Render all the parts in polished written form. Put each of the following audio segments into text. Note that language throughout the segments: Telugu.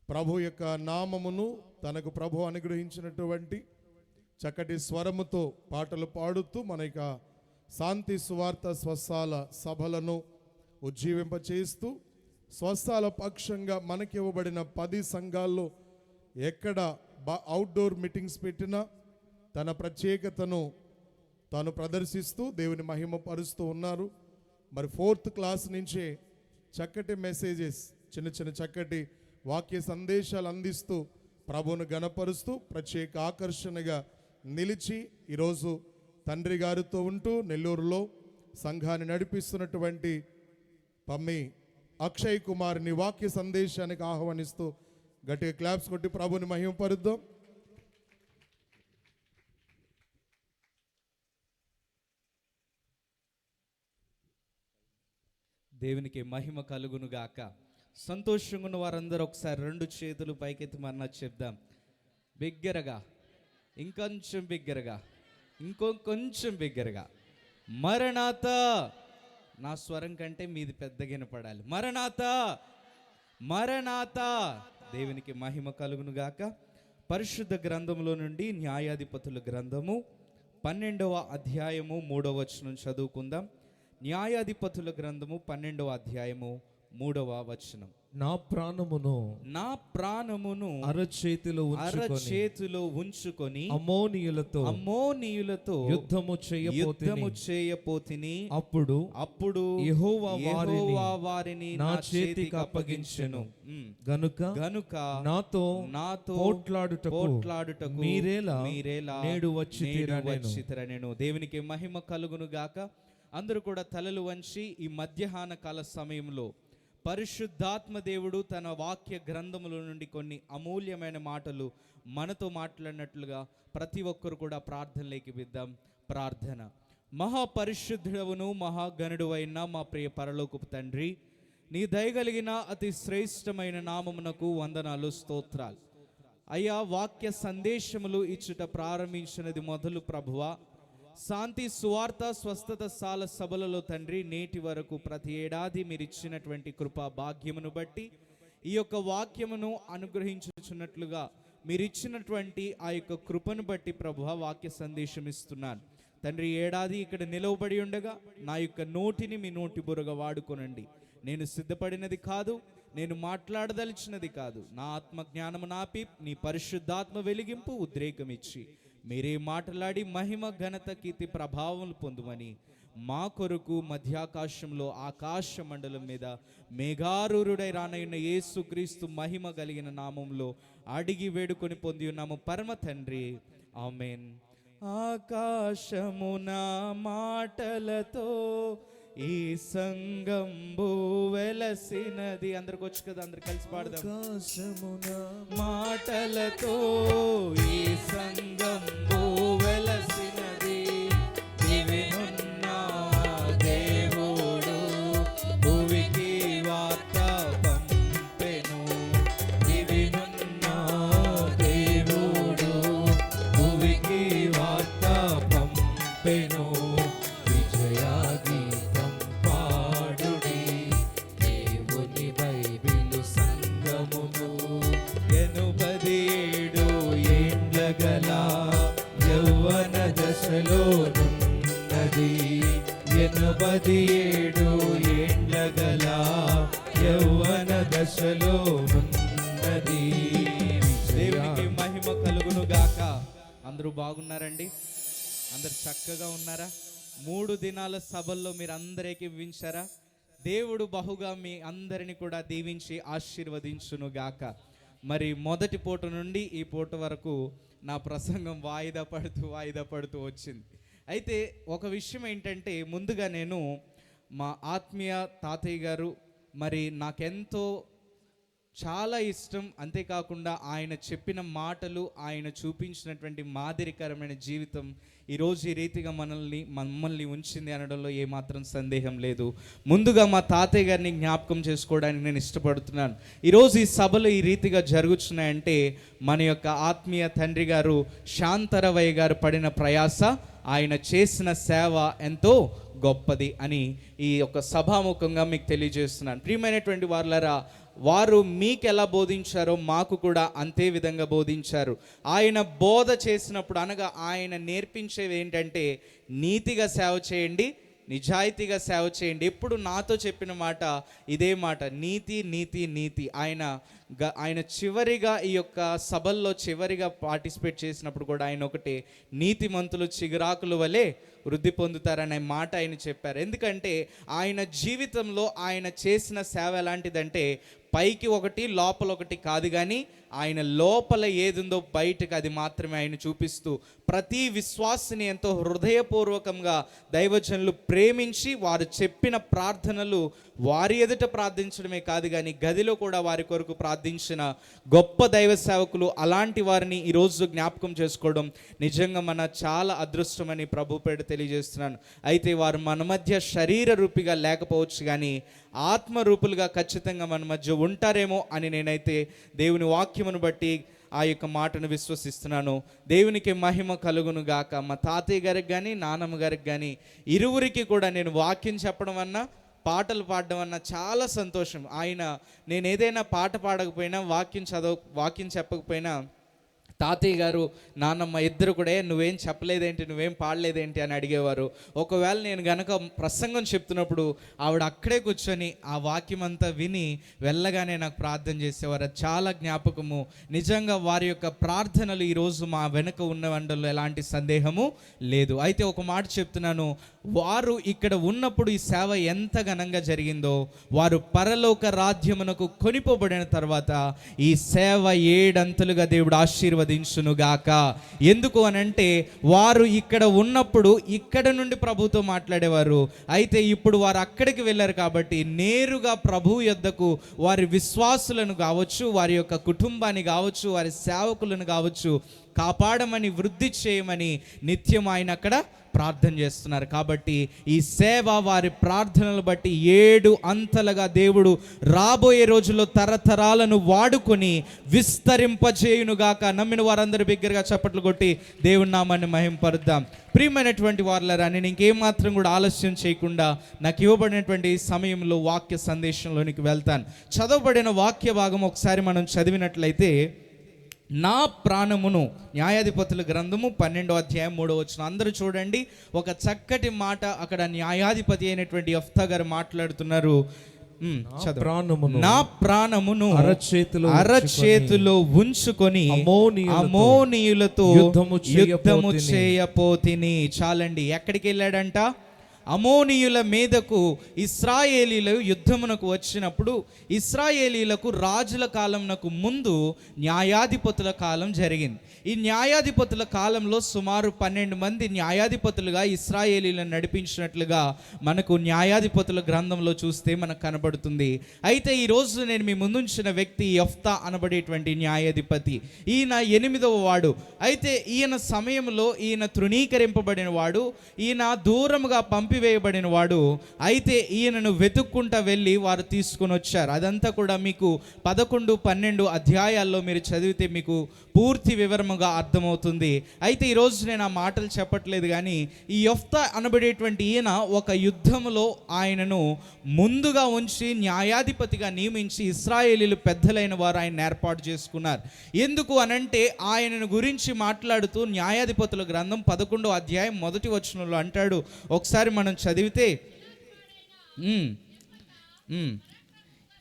ప్రభు యొక్క నామమును తనకు ప్రభు అనుగ్రహించినటువంటి చక్కటి స్వరముతో పాటలు పాడుతూ మన యొక్క శాంతి సువార్త స్వస్థాల సభలను ఉజ్జీవింపచేస్తూ స్వస్థాల పక్షంగా మనకి ఇవ్వబడిన 10 సంఘాల్లో ఎక్కడ అవుట్డోర్ మీటింగ్స్ పెట్టినా తన ప్రత్యేకతను తాను ప్రదర్శిస్తూ దేవుని మహిమ పరుస్తూ ఉన్నారు. మరి 4th క్లాస్ నుంచే చక్కటి మెసేజెస్, చిన్న చక్కటి వాక్య సందేశాలు అందిస్తూ ప్రభువును గణపరుస్తూ ప్రత్యేక ఆకర్షణగా నిలిచి ఈరోజు తండ్రి గారితో ఉంటూ నెల్లూరులో సంఘాన్ని నడిపిస్తున్నటువంటి పమ్మి అక్షయ్ కుమార్ని వాక్య సందేశానికి ఆహ్వానిస్తూ గట్టిగా క్లాప్స్ కొట్టి ప్రభువుని మహిమ పరుద్దాం. దేవునికి మహిమ కలుగును గాక. సంతోషంగా ఉన్న వారందరూ ఒకసారి 2 చేతులు పైకెత్తి మరణ చెప్దాం. బిగ్గరగా, ఇంకొంచెం బిగ్గరగా, ఇంకొంచెం బిగ్గరగా. మరణాత. నా స్వరం కంటే మీది పెద్దగా వినపడాలి. మరణాత, మరణాత. దేవునికి మహిమ కలుగును గాక. పరిశుద్ధ గ్రంథంలో నుండి న్యాయాధిపతుల గ్రంథము 12వ అధ్యాయము 3వ వచనం చదువుకుందాం. న్యాయాధిపతుల గ్రంథము 12వ అధ్యాయము 3వ వచనం. నా ప్రాణమును అరచేతిలో ఉంచుకొని అమ్మోనీయులతో యుద్ధము చేయపోతిని. అప్పుడు యెహోవా వారిని నా చేతికి అప్పగించెను. గనుక నాతో పోట్లాడుటకు మీరేలా నేడు వచ్చితిరనెను. దేవునికి మహిమ కలుగును గాక. అందరూ కూడా తలలు వంచి ఈ మధ్యాహ్న కాల సమయంలో పరిశుద్ధాత్మ దేవుడు తన వాక్య గ్రంథముల నుండి కొన్ని అమూల్యమైన మాటలు మనతో మాట్లాడినట్లుగా ప్రతి ఒక్కరు కూడా ప్రార్థనలోకి విద్దాం. ప్రార్థన. మహాపరిశుద్ధుడవును మహాగణుడు అయిన మా ప్రియ పరలోకపు తండ్రి, నీ దయగలిగిన అతి శ్రేష్టమైన నామమునకు వందనాలు, స్తోత్రాలు. అయ్యా, వాక్య సందేశములు ఇచ్చుట ప్రారంభించినది మొదలు ప్రభువా, శాంతి సువార్త స్వస్థత సాల సభలలో తండ్రి నేటి వరకు ప్రతి ఏడాది మీరు ఇచ్చినటువంటి కృపా భాగ్యమును బట్టి ఈ యొక్క వాక్యమును అనుగ్రహించుచున్నట్లుగా మీరు ఇచ్చినటువంటి ఆ యొక్క కృపను బట్టి ప్రభువా వాక్య సందేశం ఇస్తున్నాను తండ్రి. ఏడాది ఇక్కడ నిలవబడి ఉండగా నా యొక్క నోటిని మీ నోటి బురగా వాడుకొనండి. నేను సిద్ధపడినది కాదు, నేను మాట్లాడదలిచినది కాదు. నా ఆత్మ జ్ఞానము నాపి నీ పరిశుద్ధాత్మ వెలిగింపు ఉద్రేకం ఇచ్చి మీరే మాట్లాడి మహిమ ఘనత కీర్తి ప్రభావం పొందుమని మా కొరకు మధ్యాకాశంలో ఆకాశ మండలం మీద మేఘారూరుడై రానయ్యున్న యేసుక్రీస్తు మహిమ కలిగిన నామంలో అడిగి వేడుకొని పొంది ఉన్నాము పరమ తండ్రి, ఆమేన్. ఆకాశమున మాటలతో ఈ సంగంబు వెలసినది. అందరికి వచ్చు కదా, అందరు కలిసి పాడదాం. ఆకాశమున మాటలతో ఈ సంగంబు వెలసినది, దివినున్న దేవుడు భువికి వార్త పంపెను. దివినున్న దేవుడు భువికి వార్త పంపెను. యౌవన దశలోనున్నది 87 ఏండ్ల గల యౌవన దశలోనున్నది. దేవునికి మహిమ కలుగును గాక. అందరూ బాగున్నారండి? అందరు చక్కగా ఉన్నారా? 3 దినాల సభల్లో మీరు అందరికీ వించారా? దేవుడు బహుగా మీ అందరిని కూడా దీవించి ఆశీర్వదించును గాక. మరి మొదటి పూట నుండి ఈ పూట వరకు నా ప్రసంగం వాయిదా పడుతూ వచ్చింది. అయితే ఒక విషయం ఏంటంటే, ముందుగా నేను మా ఆత్మీయ తాతయ్య గారు మరి నాకెంతో చాలా ఇష్టం. అంతేకాకుండా ఆయన చెప్పిన మాటలు, ఆయన చూపించినటువంటి మాదిరికరమైన జీవితం ఈరోజు ఈ రీతిగా మమ్మల్ని ఉంచింది అనడంలో ఏమాత్రం సందేహం లేదు. ముందుగా మా తాతయ్య గారిని జ్ఞాపకం చేసుకోవడానికి నేను ఇష్టపడుతున్నాను. ఈరోజు ఈ సభలు ఈ రీతిగా జరుగుతున్నాయంటే మన యొక్క ఆత్మీయ తండ్రి గారు శాంతరవయ్య గారు పడిన ప్రయాస, ఆయన చేసిన సేవ ఎంతో గొప్పది అని ఈ యొక్క సభాముఖంగా మీకు తెలియజేస్తున్నాను. ప్రియమైనటువంటి వారులారా, వారు మీకెలా బోధించారో మాకు కూడా అంతే విధంగా బోధించారు. ఆయన బోధ చేసినప్పుడు అనగా ఆయన నేర్పించేవి ఏంటంటే నీతిగా సేవ చేయండి, నిజాయితీగా సేవ చేయండి. ఎప్పుడు నాతో చెప్పిన మాట ఇదే మాట, నీతి నీతి నీతి. ఆయన చివరిగా ఈ యొక్క సభల్లో చివరిగా పార్టిసిపేట్ చేసినప్పుడు కూడా ఆయన ఒకటి, నీతిమంతులు చిగురాకుల వలె వృద్ధి పొందుతారనే మాట ఆయన చెప్పారు. ఎందుకంటే ఆయన జీవితంలో ఆయన చేసిన సేవ ఎలాంటిదంటే పైకి ఒకటి లోపల ఒకటి కాదు, కానీ ఆయన లోపల ఏదుందో బయటకు అది మాత్రమే ఆయన చూపిస్తూ ప్రతి విశ్వాసిని ఎంతో హృదయపూర్వకంగా దైవజనులు ప్రేమించి వారు చెప్పిన ప్రార్థనలు వారి ఎదుట ప్రార్థించడమే కాదు, కానీ గదిలో కూడా వారి కొరకు ప్రార్థించిన గొప్ప దైవ సేవకులు. అలాంటి వారిని ఈరోజు జ్ఞాపకం చేసుకోవడం నిజంగా మన చాలా అదృష్టమని ప్రభు పేరు తెలియజేస్తున్నాను. అయితే వారు మన మధ్య శరీర రూపిగా లేకపోవచ్చు, కానీ ఆత్మరూపులుగా ఖచ్చితంగా మన మధ్య ఉంటారేమో అని నేనైతే దేవుని వాక్యమును బట్టి ఆ యొక్క మాటను విశ్వసిస్తున్నాను. దేవునికి మహిమ కలుగును గాక. మా తాతయ్య గారికి కానీ నాన్నమ్మ గారికి కానీ ఇరువురికి కూడా నేను వాక్యం చెప్పడం అన్నా పాటలు పాడడం అన్న చాలా సంతోషం. నేను ఏదైనా పాట పాడకపోయినా వాక్యం చెప్పకపోయినా తాతయ్య గారు నాన్నమ్మ ఇద్దరు కూడా నువ్వేం చెప్పలేదేంటి, నువ్వేం పాడలేదేంటి అని అడిగేవారు. ఒకవేళ నేను గనక ప్రసంగం చెప్తున్నప్పుడు ఆవిడ అక్కడే కూర్చొని ఆ వాక్యం అంతా విని వెళ్ళగానే నాకు ప్రార్థన చేసేవారు. అది చాలా జ్ఞాపకము. నిజంగా వారి యొక్క ప్రార్థనలు ఈరోజు మా వెనుక ఉన్న వండల్లో ఎలాంటి సందేహము లేదు. అయితే ఒక మాట చెప్తున్నాను, వారు ఇక్కడ ఉన్నప్పుడు ఈ సేవ ఎంత ఘనంగా జరిగిందో, వారు పరలోక రాజ్యమునకు కొనిపోబడిన తర్వాత ఈ సేవ 7 అంతలుగా దేవుడు ఆశీర్వదించునుగాక. ఎందుకు అనంటే వారు ఇక్కడ ఉన్నప్పుడు ఇక్కడ నుండి ప్రభుతో మాట్లాడేవారు. అయితే ఇప్పుడు వారు అక్కడికి వెళ్ళారు కాబట్టి నేరుగా ప్రభు యొద్దకు వారి విశ్వాసులను కావచ్చు, వారి యొక్క కుటుంబాన్ని కావచ్చు, వారి సేవకులను కావచ్చు కాపాడమని, వృద్ధి చేయమని నిత్యం ఆయన అక్కడ ప్రార్థన చేస్తున్నారు. కాబట్టి ఈ సేవ వారి ప్రార్థనలు బట్టి 7 అంతలుగా దేవుడు రాబోయే రోజుల్లో తరతరాలను వాడుకొని విస్తరింపజేయునుగాక. నమ్మిన వారందరూ బిగ్గరగా చప్పట్లు కొట్టి దేవుని నామాన్ని మహింపరుద్దాం. ప్రియమైనటువంటి వారులారా, నేను ఇంకేమాత్రం కూడా ఆలస్యం చేయకుండా నాకు ఇవ్వబడినటువంటి సమయంలో వాక్య సందేశంలోనికి వెళ్తాను. చదవబడిన వాక్య భాగం ఒకసారి మనం చదివినట్లయితే, నా ప్రాణమును, న్యాయాధిపతుల గ్రంథము 12వ అధ్యాయం 3వ వచనం. అందరూ చూడండి, ఒక చక్కటి మాట అక్కడ న్యాయాధిపతి అయినటువంటి యెఫ్తా గారు మాట్లాడుతున్నారు. నా ప్రాణమును అరచేతిలో ఉంచుకొని అమోనీయులతో యుద్ధము చేయపోతిని. చాలండి, ఎక్కడికి వెళ్ళాడంట? అమోనీయుల మీదకు ఇశ్రాయేలీలు యుద్ధమునకు వచ్చినప్పుడు ఇశ్రాయేలీలకు రాజుల కాలంనకు ముందు న్యాయాధిపతుల కాలం జరిగింది. ఈ న్యాయాధిపతుల కాలంలో సుమారు 12 మంది న్యాయాధిపతులుగా ఇశ్రాయేలీలను నడిపించినట్లుగా మనకు న్యాయాధిపతుల గ్రంథంలో చూస్తే మనకు కనబడుతుంది. అయితే ఈరోజు నేను మీ ముందుంచిన వ్యక్తి యెఫ్తా అనబడేటువంటి న్యాయాధిపతి. ఈయన 8వ వాడు. అయితే ఈయన సమయంలో ఈయన తృణీకరింపబడిన వాడు, ఈయన దూరముగా వేయబడిన వాడు. అయితే ఈయనను వెతుక్కుంటా వెళ్ళి వారు తీసుకొని వచ్చారు. అదంతా కూడా మీకు 11, 12 అధ్యాయాల్లో మీరు చదివితే మీకు పూర్తి వివరముగా అర్థమవుతుంది. అయితే ఈరోజు నేను ఆ మాటలు చెప్పట్లేదు, కానీ ఈ యెఫ్తా అనబడేటువంటి ఈయన ఒక యుద్ధములో ఆయనను ముందుగా ఉంచి న్యాయాధిపతిగా నియమించి ఇశ్రాయేలీలు పెద్దలైన వారు ఆయన ఏర్పాటు చేసుకున్నారు. ఎందుకు అనంటే ఆయనను గురించి మాట్లాడుతూ న్యాయాధిపతుల గ్రంథం 11వ అధ్యాయం 1వ వచనంలో అంటాడు. ఒకసారి మనం చదివితే,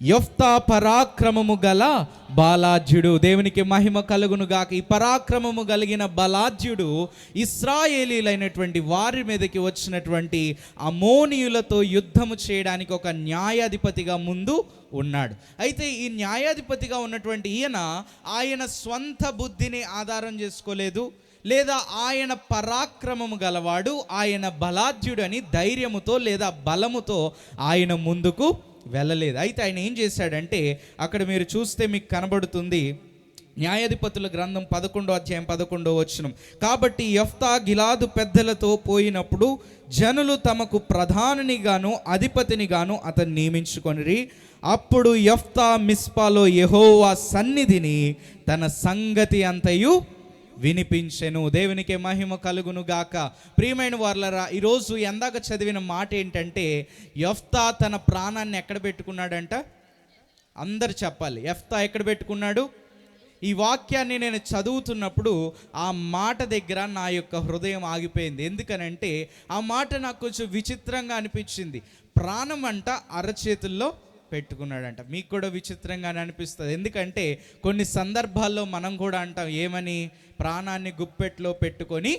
యెఫ్తా పరాక్రమము గల బలాఢ్యుడు. దేవునికి మహిమ కలుగును గాక. ఈ పరాక్రమము కలిగిన బలాఢ్యుడు ఇశ్రాయేలీలైనటువంటి వారి మీదకి వచ్చినటువంటి అమోనీయులతో యుద్ధము చేయడానికి ఒక న్యాయాధిపతిగా ముందు ఉన్నాడు. అయితే ఈ న్యాయాధిపతిగా ఉన్నటువంటి ఆయన స్వంత బుద్ధిని ఆధారం చేసుకోలేదు, లేదా ఆయన పరాక్రమము గలవాడు, ఆయన బలాఢ్యుడు అని ధైర్యముతో లేదా బలముతో ఆయన ముందుకు వెళ్ళలేదు. అయితే ఆయన ఏం చేశాడంటే, అక్కడ మీరు చూస్తే మీకు కనబడుతుంది న్యాయాధిపతుల గ్రంథం 11వ అధ్యాయం 11వ వచనం. కాబట్టి యెఫ్తా గిలాదు పెద్దలతో పోయినప్పుడు జనులు తమకు ప్రధానిని గాను అధిపతిని గాను అతను నియమించుకొనిరి. అప్పుడు యెఫ్తా మిస్పాలో యెహోవా సన్నిధిని తన సంగతి అంతయు వినిపించెను. దేవునికి మహిమ కలుగును గాక. ప్రియమైన వారలారా, ఈరోజు ఎందాక చదివిన మాట ఏంటంటే, యెఫ్తా తన ప్రాణాన్ని ఎక్కడ పెట్టుకున్నాడంట? అందరు చెప్పాలి. యెఫ్తా ఎక్కడ పెట్టుకున్నాడు? ఈ వాక్యాన్ని నేను చదువుతున్నప్పుడు ఆ మాట దగ్గర నా యొక్క హృదయం ఆగిపోయింది. ఎందుకనంటే ఆ మాట నాకు కొంచెం విచిత్రంగా అనిపించింది. ప్రాణం అంట అరచేతుల్లో పెట్టుకున్నాడంట. మీకు కూడా విచిత్రంగానే అనిపిస్తుంది. ఎందుకంటే కొన్ని సందర్భాల్లో మనం కూడా అంటాం ఏమని, ప్రాణాన్ని గుప్పెట్లో పెట్టుకొని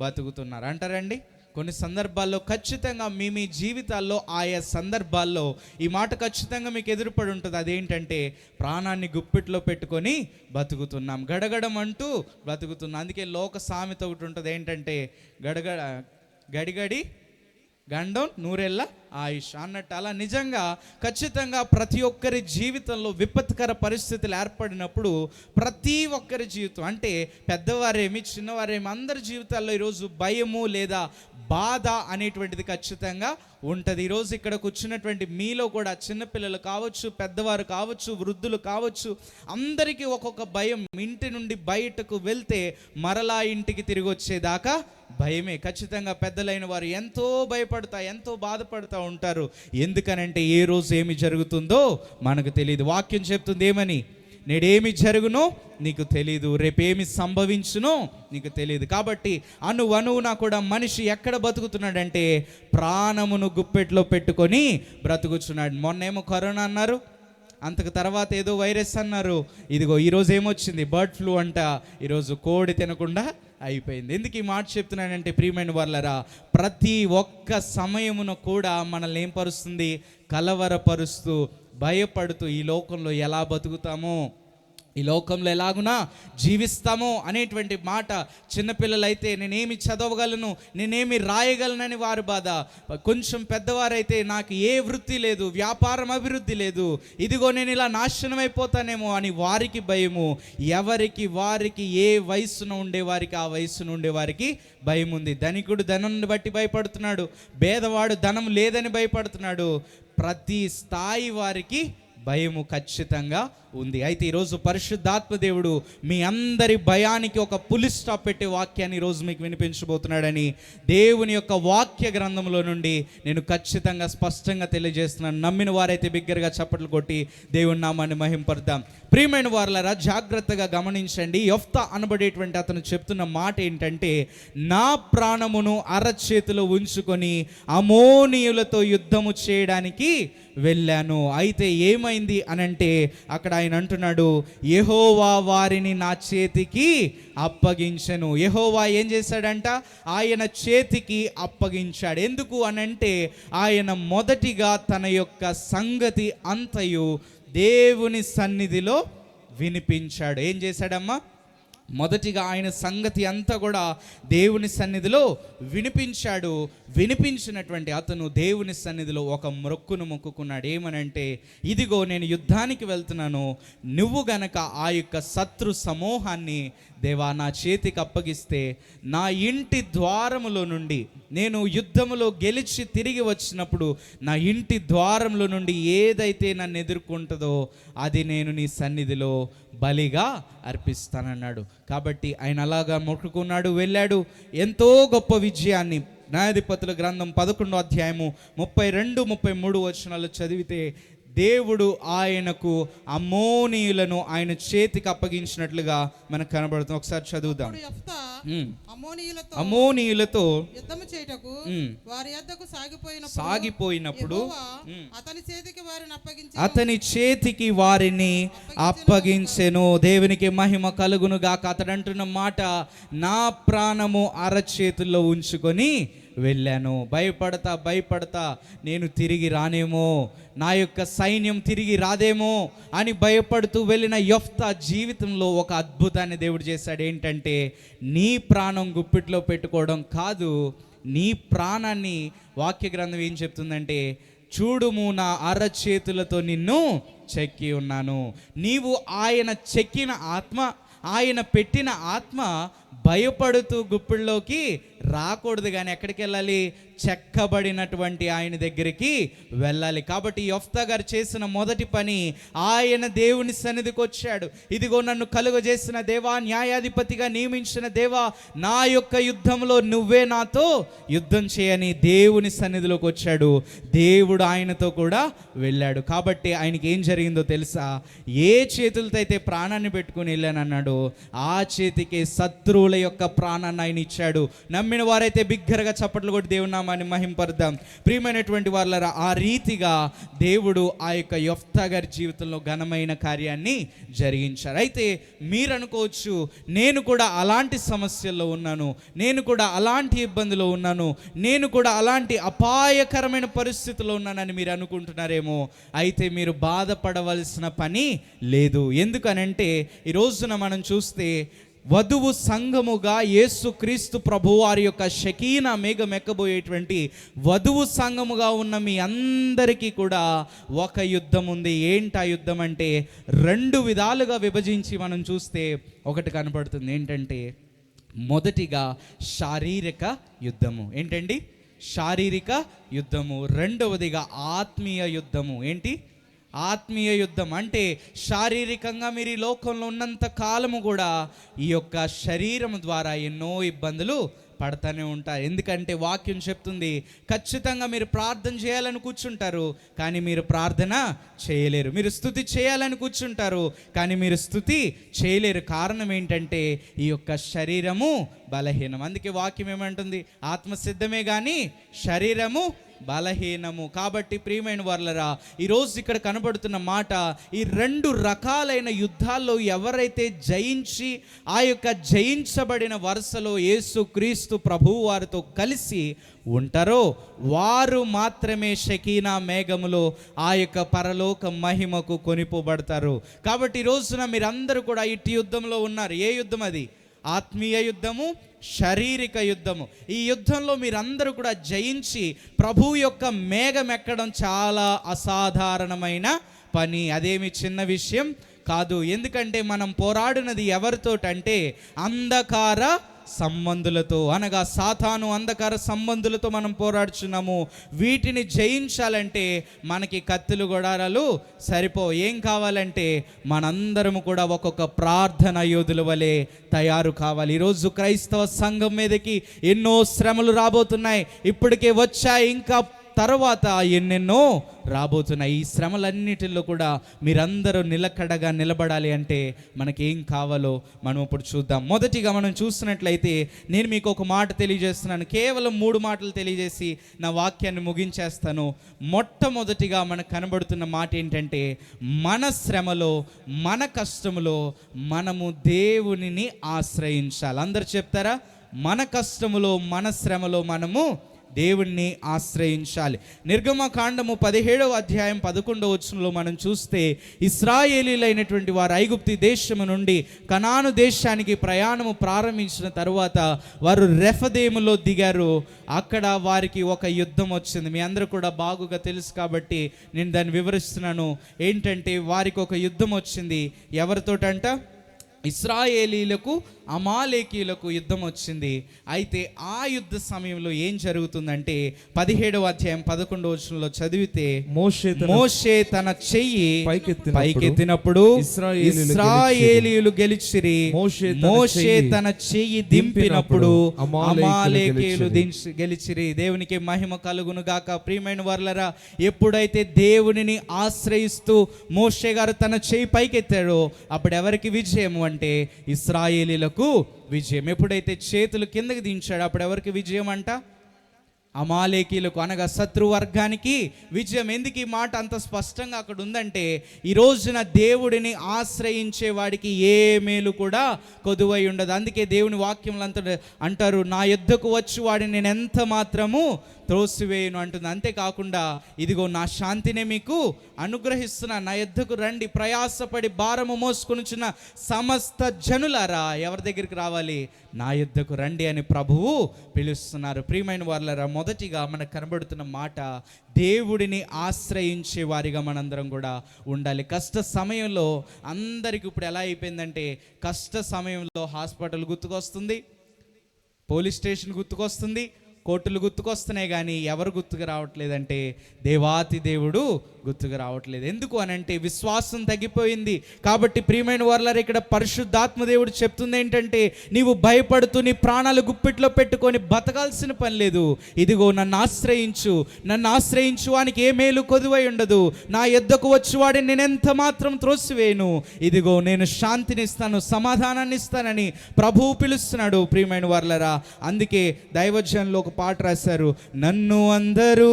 బతుకుతున్నారు అంటారండి. కొన్ని సందర్భాల్లో ఖచ్చితంగా మీ జీవితాల్లో ఆయా సందర్భాల్లో ఈ మాట ఖచ్చితంగా మీకు ఎదురుపడి ఉంటుంది. అదేంటంటే ప్రాణాన్ని గుప్పిట్లో పెట్టుకొని బతుకుతున్నాం, గడగడం అంటూ బతుకుతున్నాం. అందుకే లోక సామెత ఒకటి ఉంటుంది, ఏంటంటే గడిగడి గండం నూరెళ్ళ ఆయుష్ అన్నట్టు. అలా నిజంగా ఖచ్చితంగా ప్రతి ఒక్కరి జీవితంలో విపత్కర పరిస్థితులు ఏర్పడినప్పుడు ప్రతి ఒక్కరి జీవితం అంటే పెద్దవారేమి చిన్నవారేమి అందరి జీవితాల్లో ఈరోజు భయము లేదా బాధ అనేటువంటిది ఖచ్చితంగా ఉంటుంది. ఈరోజు ఇక్కడ కూర్చున్నటువంటి మీలో కూడా చిన్నపిల్లలు కావచ్చు, పెద్దవారు కావచ్చు, వృద్ధులు కావచ్చు, అందరికీ ఒక్కొక్క భయం. ఇంటి నుండి బయటకు వెళ్తే మరలా ఇంటికి తిరిగి వచ్చేదాకా భయమే. ఖచ్చితంగా పెద్దలైన వారు ఎంతో భయపడతా, ఎంతో బాధపడుతూ ఉంటారు. ఎందుకనంటే ఏ రోజు ఏమి జరుగుతుందో మనకు తెలియదు. వాక్యం చెప్తుంది ఏమని, నేడేమి జరుగునో నీకు తెలీదు, రేపేమి సంభవించునో నీకు తెలియదు. కాబట్టి అణువణువునా కూడా మనిషి ఎక్కడ బతుకుతున్నాడంటే ప్రాణమును గుప్పెట్లో పెట్టుకొని బ్రతుకుతున్నాడు. మొన్నేమో కరోనా అన్నారు, అంతకు తర్వాత ఏదో వైరస్ అన్నారు, ఇదిగో ఈరోజు ఏమొచ్చింది, బర్డ్ ఫ్లూ అంట. ఈరోజు కోడి తినకుండా అయిపోయింది. ఎందుకు ఈ మాట చెప్తున్నానంటే ప్రియమైన వాళ్ళరా, ప్రతి ఒక్క సమయమును కూడా మనల్ని ఏం పరుస్తుంది, కలవరపరుస్తూ భయపడుతూ ఈ లోకంలో ఎలా బతుకుతామో, ఈ లోకంలో ఎలాగునా జీవిస్తామో అనేటువంటి మాట. చిన్నపిల్లలైతే నేనేమి చదవగలను, నేనేమి రాయగలనని వారి బాధ. కొంచెం పెద్దవారైతే నాకు ఏ వృత్తి లేదు, వ్యాపారం అభివృద్ధి లేదు, ఇదిగో నేను ఇలా నాశనం అయిపోతానేమో అని వారికి భయము. ఎవరికి వారికి ఏ వయసున ఉండేవారికి ఆ వయసున ఉండేవారికి భయం ఉంది. ధనికుడు ధనాన్ని బట్టి భయపడుతున్నాడు, పేదవాడు ధనం లేదని భయపడుతున్నాడు. ప్రతి స్థాయి వారికి భయము ఖచ్చితంగా ఉంది. అయితే ఈరోజు పరిశుద్ధాత్మ దేవుడు మీ అందరి భయానికి ఒక పులి స్టాప్ పెట్టే వాక్యాన్ని ఈరోజు మీకు వినిపించబోతున్నాడని దేవుని యొక్క వాక్య గ్రంథంలో నుండి నేను ఖచ్చితంగా స్పష్టంగా తెలియజేస్తున్నాను. నమ్మిన వారైతే బిగ్గరగా చప్పట్లు కొట్టి దేవుని నామాన్ని మహింపరుద్దాం. ప్రియమైన వారలారా, జాగ్రత్తగా గమనించండి. యెఫ్తా అనబడేటువంటి అతను చెప్తున్న మాట ఏంటంటే, నా ప్రాణమును అరచేతిలో ఉంచుకొని అమోనీయులతో యుద్ధము చేయడానికి వెళ్ళాను. అయితే ఏమైంది అనంటే అక్కడ ఆయన అంటున్నాడు, యెహోవా వారిని నా చేతికి అప్పగించెను. యెహోవా ఏం చేశాడంట, ఆయన చేతికి అప్పగించాడు. ఎందుకు అనంటే ఆయన మొదటిగా తన యొక్క సంగతి అంతయు దేవుని సన్నిధిలో వినిపించాడు. ఏం చేశాడమ్మా, మొదటిగా ఆయన సంగతి అంతా కూడా దేవుని సన్నిధిలో వినిపించాడు. వినిపించినటువంటి అతను దేవుని సన్నిధిలో ఒక మొక్కును మొక్కుకున్నాడు. ఏమనంటే, ఇదిగో నేను యుద్ధానికి వెళ్తున్నాను, నువ్వు గనక ఆ యొక్క శత్రు సమూహాన్ని దేవా నా చేతికి అప్పగిస్తే నా ఇంటి ద్వారములో నుండి, నేను యుద్ధములో గెలిచి తిరిగి వచ్చినప్పుడు నా ఇంటి ద్వారములో నుండి ఏదైతే నన్ను ఎదుర్కొంటుందో అది నేను నీ సన్నిధిలో బలిగా అర్పిస్తానన్నాడు. కాబట్టి ఆయన అలాగా మొక్కుకున్నాడు, వెళ్ళాడు. ఎంతో గొప్ప విజయాన్ని న్యాయాధిపతుల గ్రంథం 11వ అధ్యాయము 32-33 వచనాలు చదివితే దేవుడు ఆయనకు అమ్మోనీయులను ఆయన చేతికి అప్పగించినట్లుగా మనకు కనబడుతుంది. ఒకసారి చదువుదాం. అమ్మోనీయులతో యుద్ధము చేయుటకు వారి యొద్దకు సాగిపోయినప్పుడు అతని చేతికి వారిని అప్పగించెను. దేవునికి మహిమ కలుగును గాక. అతడు అంటున్న మాట, నా ప్రాణము అరచేతుల్లో ఉంచుకొని వెళ్ళాను. భయపడతా నేను తిరిగి రానేమో, నా యొక్క సైన్యం తిరిగి రాదేమో అని భయపడుతూ వెళ్ళిన యెఫ్తా జీవితంలో ఒక అద్భుతాన్ని దేవుడు చేశాడు. ఏంటంటే, నీ ప్రాణం గుప్పిట్లో పెట్టుకోవడం కాదు, నీ ప్రాణాన్ని వాక్య గ్రంథం ఏం చెప్తుందంటే, చూడుము నా అరచేతులతో నిన్ను చెక్కి ఉన్నాను. నీవు ఆయన చెక్కిన ఆత్మ, ఆయన పెట్టిన ఆత్మ భయపడుతూ గుప్పిళ్ళలోకి రాకూడదు, కానీ ఎక్కడికి వెళ్ళాలి, చెక్కబడినటువంటి ఆయన దగ్గరికి వెళ్ళాలి. కాబట్టి యెఫ్తా గారు చేసిన మొదటి పని, ఆయన దేవుని సన్నిధికి వచ్చాడు. ఇదిగో నన్ను కలుగజేసిన దేవా, న్యాయాధిపతిగా నియమించిన దేవా, నా యొక్క యుద్ధంలో నువ్వే నాతో యుద్ధం చేయని దేవుని సన్నిధిలోకి వచ్చాడు. దేవుడు ఆయనతో కూడా వెళ్ళాడు. కాబట్టి ఆయనకి ఏం జరిగిందో తెలుసా? ఏ చేతులతో అయితే ప్రాణాన్ని పెట్టుకుని వెళ్ళానన్నాడు, ఆ చేతికి శత్రువుల యొక్క ప్రాణాన్ని ఆయన ఇచ్చాడు. నమ్మిన వారైతే బిగ్గరగా చప్పట్లు కొట్టి దేవుని నామాన్ని మహింపరుద్దాం. ప్రియమైనటువంటి వాళ్ళరా, ఆ రీతిగా దేవుడు ఆ యొక్క యెఫ్తా గారి జీవితంలో ఘనమైన కార్యాన్ని జరిగించారు. అయితే మీరు అనుకోవచ్చు, నేను కూడా అలాంటి సమస్యల్లో ఉన్నాను, నేను కూడా అలాంటి ఇబ్బందిలో ఉన్నాను, నేను కూడా అలాంటి అపాయకరమైన పరిస్థితుల్లో ఉన్నానని మీరు అనుకుంటున్నారేమో. అయితే మీరు బాధపడవలసిన పని లేదు. ఎందుకనంటే ఈ రోజున మనం చూస్తే వధువు సంఘముగా యేసుక్రీస్తు ప్రభువారి యొక్క షకీనా మేఘం ఎక్కబోయేటువంటి వధువు సంఘముగా ఉన్న మీ అందరికీ కూడా ఒక యుద్ధం ఉంది. ఏంటి ఆ యుద్ధం అంటే, 2 విధాలుగా విభజించి మనం చూస్తే ఒకటి కనపడుతుంది. ఏంటంటే, మొదటిగా శారీరక యుద్ధము. ఏంటండి? శారీరక యుద్ధము. రెండవదిగా ఆత్మీయ యుద్ధము. ఏంటి? ఆత్మీయ యుద్ధం. అంటే శారీరకంగా మీరు ఈ లోకంలో ఉన్నంత కాలము కూడా ఈ యొక్క శరీరం ద్వారా ఎన్నో ఇబ్బందులు పడతానే ఉంటారు. ఎందుకంటే వాక్యం చెప్తుంది, ఖచ్చితంగా మీరు ప్రార్థన చేయాలని కూర్చుంటారు, కానీ మీరు ప్రార్థన చేయలేరు. మీరు స్తుతి చేయాలని కూర్చుంటారు, కానీ మీరు స్తుతి చేయలేరు. కారణం ఏంటంటే ఈ యొక్క శరీరము బలహీనం. అందుకే వాక్యం ఏమంటుంది? ఆత్మ సిద్ధమే కానీ శరీరము బలహీనము. కాబట్టి ప్రియమైన వారలరా, ఈరోజు ఇక్కడ కనబడుతున్న మాట, ఈ 2 రకాలైన యుద్ధాల్లో ఎవరైతే జయించి ఆ యొక్క జయించబడిన వరుసలో యేసుక్రీస్తు ప్రభువు వారితో కలిసి ఉంటారో వారు మాత్రమే షకీనా మేఘములో ఆ యొక్క పరలోక మహిమకు కొనిపోబడతారు. కాబట్టి ఈ రోజున మీరందరూ కూడా ఇట్టి యుద్ధంలో ఉన్నారు. ఏ యుద్ధం అది? ఆత్మీయ యుద్ధము, శారీరక యుద్ధము. ఈ యుద్ధంలో మీరందరూ కూడా జయించి ప్రభు యొక్క మేఘం ఎక్కడం చాలా అసాధారణమైన పని. అదేమి చిన్న విషయం కాదు. ఎందుకంటే మనం పోరాడినది ఎవరితోటంటే అంధకార సంబంధులతో, అనగా సాతాను అంధకార సంబంధులతో మనం పోరాడుచున్నాము. వీటిని జయించాలంటే మనకి కత్తులు గొడారాలు సరిపో. ఏం కావాలంటే మనందరము కూడా ఒక్కొక్క ప్రార్థన యోధుల వలె తయారు కావాలి. ఈరోజు క్రైస్తవ సంఘం మీదకి ఎన్నో శ్రమలు రాబోతున్నాయి, ఇప్పటికే వచ్చాయి, ఇంకా తర్వాత ఎన్నెన్నో రాబోతున్నాయి. ఈ శ్రమలన్నిటిలో కూడా మీరందరూ నిలకడగా నిలబడాలి అంటే మనకేం కావాలో మనం ఇప్పుడు చూద్దాం. మొదటిగా మనం చూస్తున్నట్లయితే నేను మీకు ఒక మాట తెలియజేస్తున్నాను. కేవలం 3 మాటలు తెలియజేసి నా వాక్యాన్ని ముగించేస్తాను. మొట్టమొదటిగా మనకు కనబడుతున్న మాట ఏంటంటే, మన శ్రమలో, మన కష్టములో మనము దేవునిని ఆశ్రయించాలి. అందరు చెప్తారా? మన కష్టములో, మన శ్రమలో మనము దేవుణ్ణి ఆశ్రయించాలి. నిర్గమకాండము 17వ అధ్యాయం 11వ వచనంలో మనం చూస్తే, ఇశ్రాయేలీలైనటువంటి వారు ఐగుప్తు దేశము నుండి కనాను దేశానికి ప్రయాణము ప్రారంభించిన తరువాత వారు రెఫదేములో దిగారు. అక్కడ వారికి ఒక యుద్ధం వచ్చింది. మీ అందరూ కూడా బాగుగా తెలుసు కాబట్టి నేను దాన్ని వివరిస్తున్నాను. ఏంటంటే వారికి ఒక యుద్ధం వచ్చింది. ఎవరితోటంట? ఇశ్రాయేలీలకు అమాలేకీయులకు యుద్ధం వచ్చింది. అయితే ఆ యుద్ధ సమయంలో ఏం జరుగుతుందంటే 17వ అధ్యాయం 11వ వచనంలో చదివితే, మోషే తన చెయ్యి పైకెత్తినప్పుడు ఇశ్రాయేలీయులు గెలిచిరి. మోషే తన చెయ్యి దింపినప్పుడు అమాలేకీయులు గెలిచిరి. దేవునికి మహిమ కలుగును గాక. ప్రియమైన వారలారా, ఎప్పుడైతే దేవునిని ఆశ్రయిస్తూ మోషే గారు తన చెయ్యి పైకెత్తాడో అప్పుడు ఎవరికి విజయము అంటే ఇశ్రాయేలీలకు విజయం. ఎప్పుడైతే చేతులు కిందకి దించాడు అప్పుడు ఎవరికి విజయం అంట? అమాలేకీయులకు, అనగా శత్రు వర్గానికి విజయం. ఎందుకు ఈ మాట అంత స్పష్టంగా అక్కడ ఉందంటే, ఈ రోజున దేవుడిని ఆశ్రయించే వాడికి ఏ మేలు కూడా కొదువై ఉండదు. అందుకే దేవుని వాక్యంలో అంటారు, నా యొద్దకు వచ్చి వాడిని నేను ఎంత మాత్రము త్రోసివేయను అంటుంది. అంతేకాకుండా ఇదిగో నా శాంతినే మీకు అనుగ్రహిస్తున్నా, నా యొద్దకు రండి, ప్రయాసపడి భారము మోసుకొనుచున్న సమస్త జనులారా ఎవరి దగ్గరికి రావాలి? నా యొద్దకు రండి అని ప్రభువు పిలుస్తున్నారు. ప్రియమైన వారలారా, మొదటిగా మనకు కనబడుతున్న మాట, దేవుడిని ఆశ్రయించే వారిగా మనందరం కూడా ఉండాలి. కష్ట సమయంలో అందరికి ఇప్పుడు ఎలా అయిపోయిందంటే, కష్ట సమయంలో హాస్పిటల్ గుర్తుకొస్తుంది, పోలీస్ స్టేషన్ గుర్తుకొస్తుంది, కోర్టులు గుర్తుకొస్తున్నాయి కానీ ఎవరు గుర్తుకు రావట్లేదంటే దేవాతి దేవుడు గుర్తుకు రావట్లేదు. ఎందుకు అనంటే విశ్వాసం తగ్గిపోయింది. కాబట్టి ప్రియమైన వారలారా, ఇక్కడ పరిశుద్ధాత్మ దేవుడు చెప్తుంది ఏంటంటే, నీవు భయపడుతూ నీ ప్రాణాలు గుప్పిట్లో పెట్టుకొని బతకాల్సిన పని లేదు. ఇదిగో నన్ను ఆశ్రయించు వానికి ఏ మేలు కొదువై ఉండదు. నా యొద్దకు వచ్చేవాడిని నేను ఎంత మాత్రం త్రోసివేయను. ఇదిగో నేను శాంతినిస్తాను, సమాధానాన్ని ఇస్తానని ప్రభువు పిలుస్తున్నాడు. ప్రియమైన వారలారా, అందుకే దైవజనులు ఒక పాట రాశారు, నన్ను అందరూ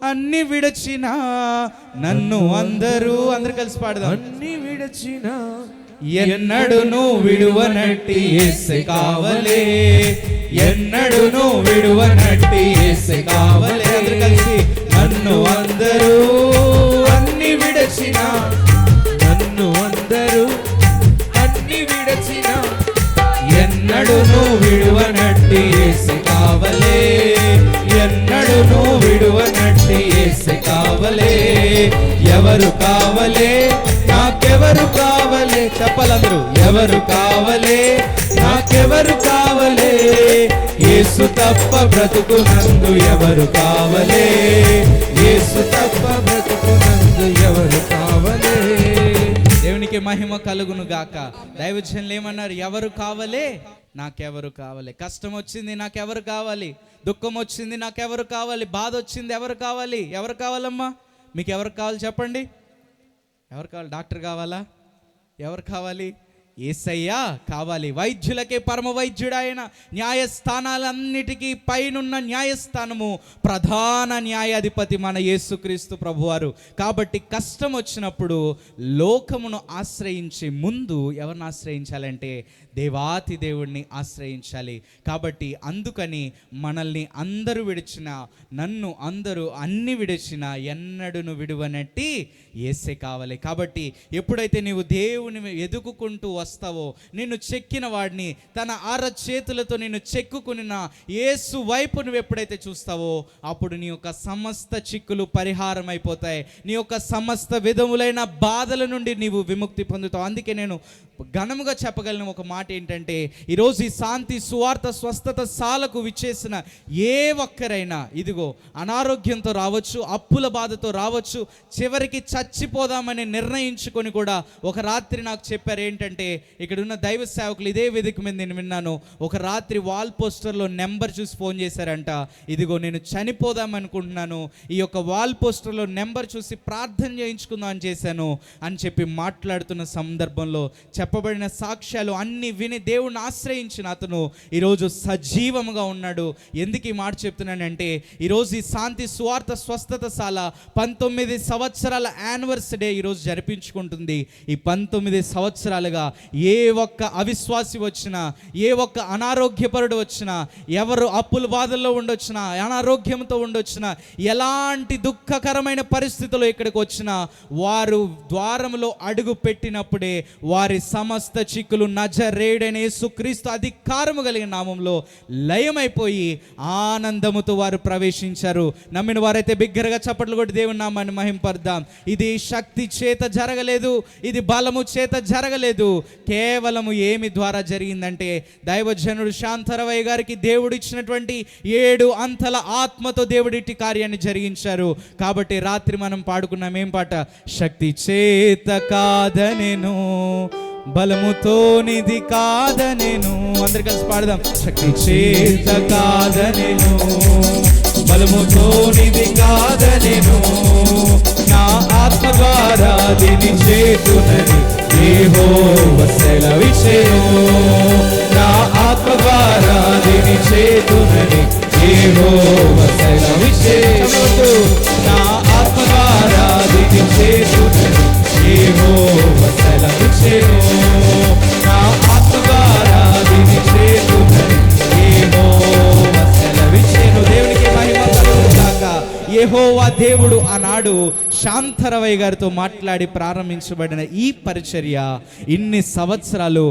అన్ని విడచినా, నన్ను అందరూ, అందరు కలిసి పాడదాం, అన్ని విడచినా ఎన్నడును విడువనట్టి యేసే కావలే, ఎన్నడును విడువనట్టి యేసే కావలే. అందరు కలిసి నన్ను అందరూ అన్ని విడచినా, నన్ను అందరూ అన్ని విడచినా ఎన్నడును విడువనట్టి యేసే కావలే, ఎన్నడును విడువనట్టి యేసే కావలే. ఎవరు కావలే నాకెవరు కావలే, చెప్పాలందరూ, ఎవరు కావలే నాకెవరు కావలే, యేసు తప్ప బ్రతుకునందు ఎవరు కావలే, యేసు తప్ప బ్రతుకునందు ఎవరు కావలే. దేవునికి మహిమ కలుగును గాక. దైవజనులు ఏమన్నారు, ఎవరు కావలే నాకెవరు కావాలి. కష్టం వచ్చింది నాకెవరు కావాలి, దుఃఖం వచ్చింది నాకెవరు కావాలి, బాధ వచ్చింది ఎవరు కావాలి, ఎవరు కావాలమ్మా, మీకు ఎవరు కావాలి చెప్పండి, ఎవరు కావాలి? డాక్టర్ కావాలా? ఎవరు కావాలి? యేసయ్యా కావాలి. వైద్యులకే పరమ వైద్యుడు ఆయన. న్యాయస్థానాలన్నిటికీ పైనున్న న్యాయస్థానము ప్రధాన న్యాయాధిపతి మన యేసుక్రీస్తు ప్రభువారు. కాబట్టి కష్టం వచ్చినప్పుడు లోకమును ఆశ్రయించే ముందు ఎవరిని ఆశ్రయించాలంటే దేవాతి దేవుడిని ఆశ్రయించాలి. కాబట్టి అందుకని మనల్ని అందరూ విడిచిన, నన్ను అందరూ అన్ని విడిచిన, ఎన్నడును విడువనట్టి యేసే కావాలి. కాబట్టి ఎప్పుడైతే నీవు దేవుని ఎదుగుకుంటూ వస్తావో, నిన్ను చెక్కిన వాడిని తన చేతులతో నిన్ను చెక్కుకున్న యేసు వైపు నువ్వు ఎప్పుడైతే చూస్తావో, అప్పుడు నీ యొక్క సమస్త చిక్కులు పరిహారం అయిపోతాయి. నీ యొక్క సమస్త విధములైన బాధల నుండి నీవు విముక్తి పొందుతావు. అందుకే నేను ఘనముగా చెప్పగలను ఒక మాట ఏంటంటే, ఈరోజు ఈ శాంతి సువార్త స్వస్థత సాలకు విచ్చేసిన ఏ ఒక్కరైనా ఇదిగో అనారోగ్యంతో రావచ్చు, అప్పుల బాధతో రావచ్చు, చివరికి చచ్చిపోదామని నిర్ణయించుకొని కూడా ఒక రాత్రి నాకు చెప్పారు ఏంటంటే, ఇక్కడ ఉన్న దైవ సేవకులు ఇదే వేదిక మీద నేను విన్నాను, ఒక రాత్రి వాల్ పోస్టర్లో నెంబర్ చూసి ఫోన్ చేశారంట, ఇదిగో నేను చనిపోదాం అనుకుంటున్నాను, ఈ యొక్క వాల్ పోస్టర్లో నెంబర్ చూసి ప్రార్థన చేయించుకుందాం అని చేశాను అని చెప్పి మాట్లాడుతున్న సందర్భంలో చెప్పబడిన సాక్ష్యాలు అన్ని విని దేవుణ్ణి ఆశ్రయించిన అతను ఈరోజు సజీవముగా ఉన్నాడు. ఎందుకు ఈ మాట చెప్తున్నానంటే, ఈరోజు ఈ శాంతి సువార్త స్వస్థత శాల 19 సంవత్సరాల యానివర్సరీ ఈరోజు జరిపించుకుంటుంది. ఈ 19 సంవత్సరాలుగా ఏ ఒక్క అవిశ్వాసి వచ్చినా, ఏ ఒక్క అనారోగ్యపరుడు వచ్చినా, ఎవరు అప్పుల బాధల్లో ఉండొచ్చినా, అనారోగ్యంతో ఉండొచ్చినా, ఎలాంటి దుఃఖకరమైన పరిస్థితుల్లో ఇక్కడికి వచ్చినా, వారు ద్వారంలో అడుగు పెట్టినప్పుడే వారి సమస్త చిక్కులు నజరేయుడైన యేసుక్రీస్తు అధికారము కలిగిన నామంలో లయమైపోయి ఆనందముతో వారు ప్రవేశించారు. నమ్మిన వారైతే బిగ్గరగా చప్పట్లు కొట్టి దేవుని నామాన్ని మహింపర్దాం. ఇది శక్తి చేత జరగలేదు, ఇది బలము చేత జరగలేదు, కేవలము ఏమి ద్వారా జరిగిందంటే దైవజనుడు శాంతరవయ్య గారికి దేవుడు ఇచ్చినటువంటి 7 అంతల ఆత్మతో దేవుడిటి కార్యాన్ని జరిగించారు. కాబట్టి రాత్రి మనం పాడుకున్నాం ఏం పాట, శక్తి చేత కాదనెను, బలముతో నిధి కాదనెను. అందరు కలిసి పాడదాం, శక్తి చేత కాదనెను, బలముతో నిధి కాదనెను, నా ఆత్మ ద్వారా దీని చేతునని యెహోవా సెలవిచ్చెను, నా ఆత్మ ద్వారా దీని చేతునని యెహోవా సెలవిచ్చెను, నా ఆత్మ ద్వారా దీని చేతునని యెహోవా సెలవిచ్చెను, నా ఆత్మ ద్వారా దీని చేతునని యెహోవా సెలవిచ్చెను. దేవునికి మహిమ కలుగును గాక. యెహోవా దేవుడు ఆనాడు శాంతరవయ్య గారితో మాట్లాడి ప్రారంభించబడిన ఈ పరిచర్య ఇన్ని సంవత్సరాలు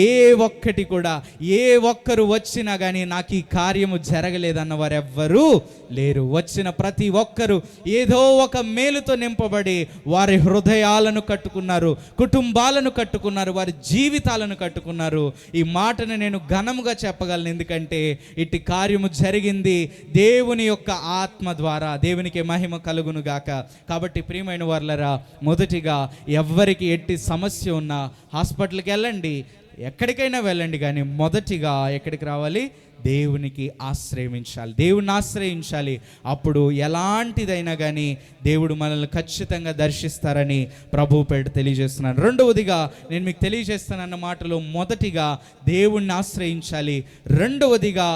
ఏ ఒక్కటి కూడా ఏ ఒక్కరు వచ్చినా కానీ నాకు ఈ కార్యము జరగలేదన్న వారెవ్వరూ లేరు. వచ్చిన ప్రతి ఒక్కరు ఏదో ఒక మేలుతో నింపబడి వారి హృదయాలను కట్టుకున్నారు, కుటుంబాలను కట్టుకున్నారు, వారి జీవితాలను కట్టుకున్నారు. ఈ మాటను నేను ఘనముగా చెప్పగలను, ఎందుకంటే ఇట్టి కార్యము జరిగింది దేవుని యొక్క ఆత్మ ద్వారా. దేవునికి మహిమ కలుగును గాక. కాబట్టి ప్రియమైన వారలారా, మొదటిగా ఎవ్వరికి ఎట్టి సమస్య ఉన్నా హాస్పిటల్కి వెళ్ళండి, ఎక్కడికైనా వెళ్ళండి, కానీ మొదటిగా ఎక్కడికి రావాలి? దేవునికి ఆశ్రయించాలి, దేవుని ఆశ్రయించాలి. అప్పుడు ఎలాంటిదైనా కానీ దేవుడు మనల్ని ఖచ్చితంగా దర్శిస్తారని ప్రభు పేట తెలియజేస్తున్నాను. రెండవదిగా నేను మీకు తెలియజేస్తానన్న మాటలో మొదటిగా దేవుణ్ణి ఆశ్రయించాలి. రెండవదిగా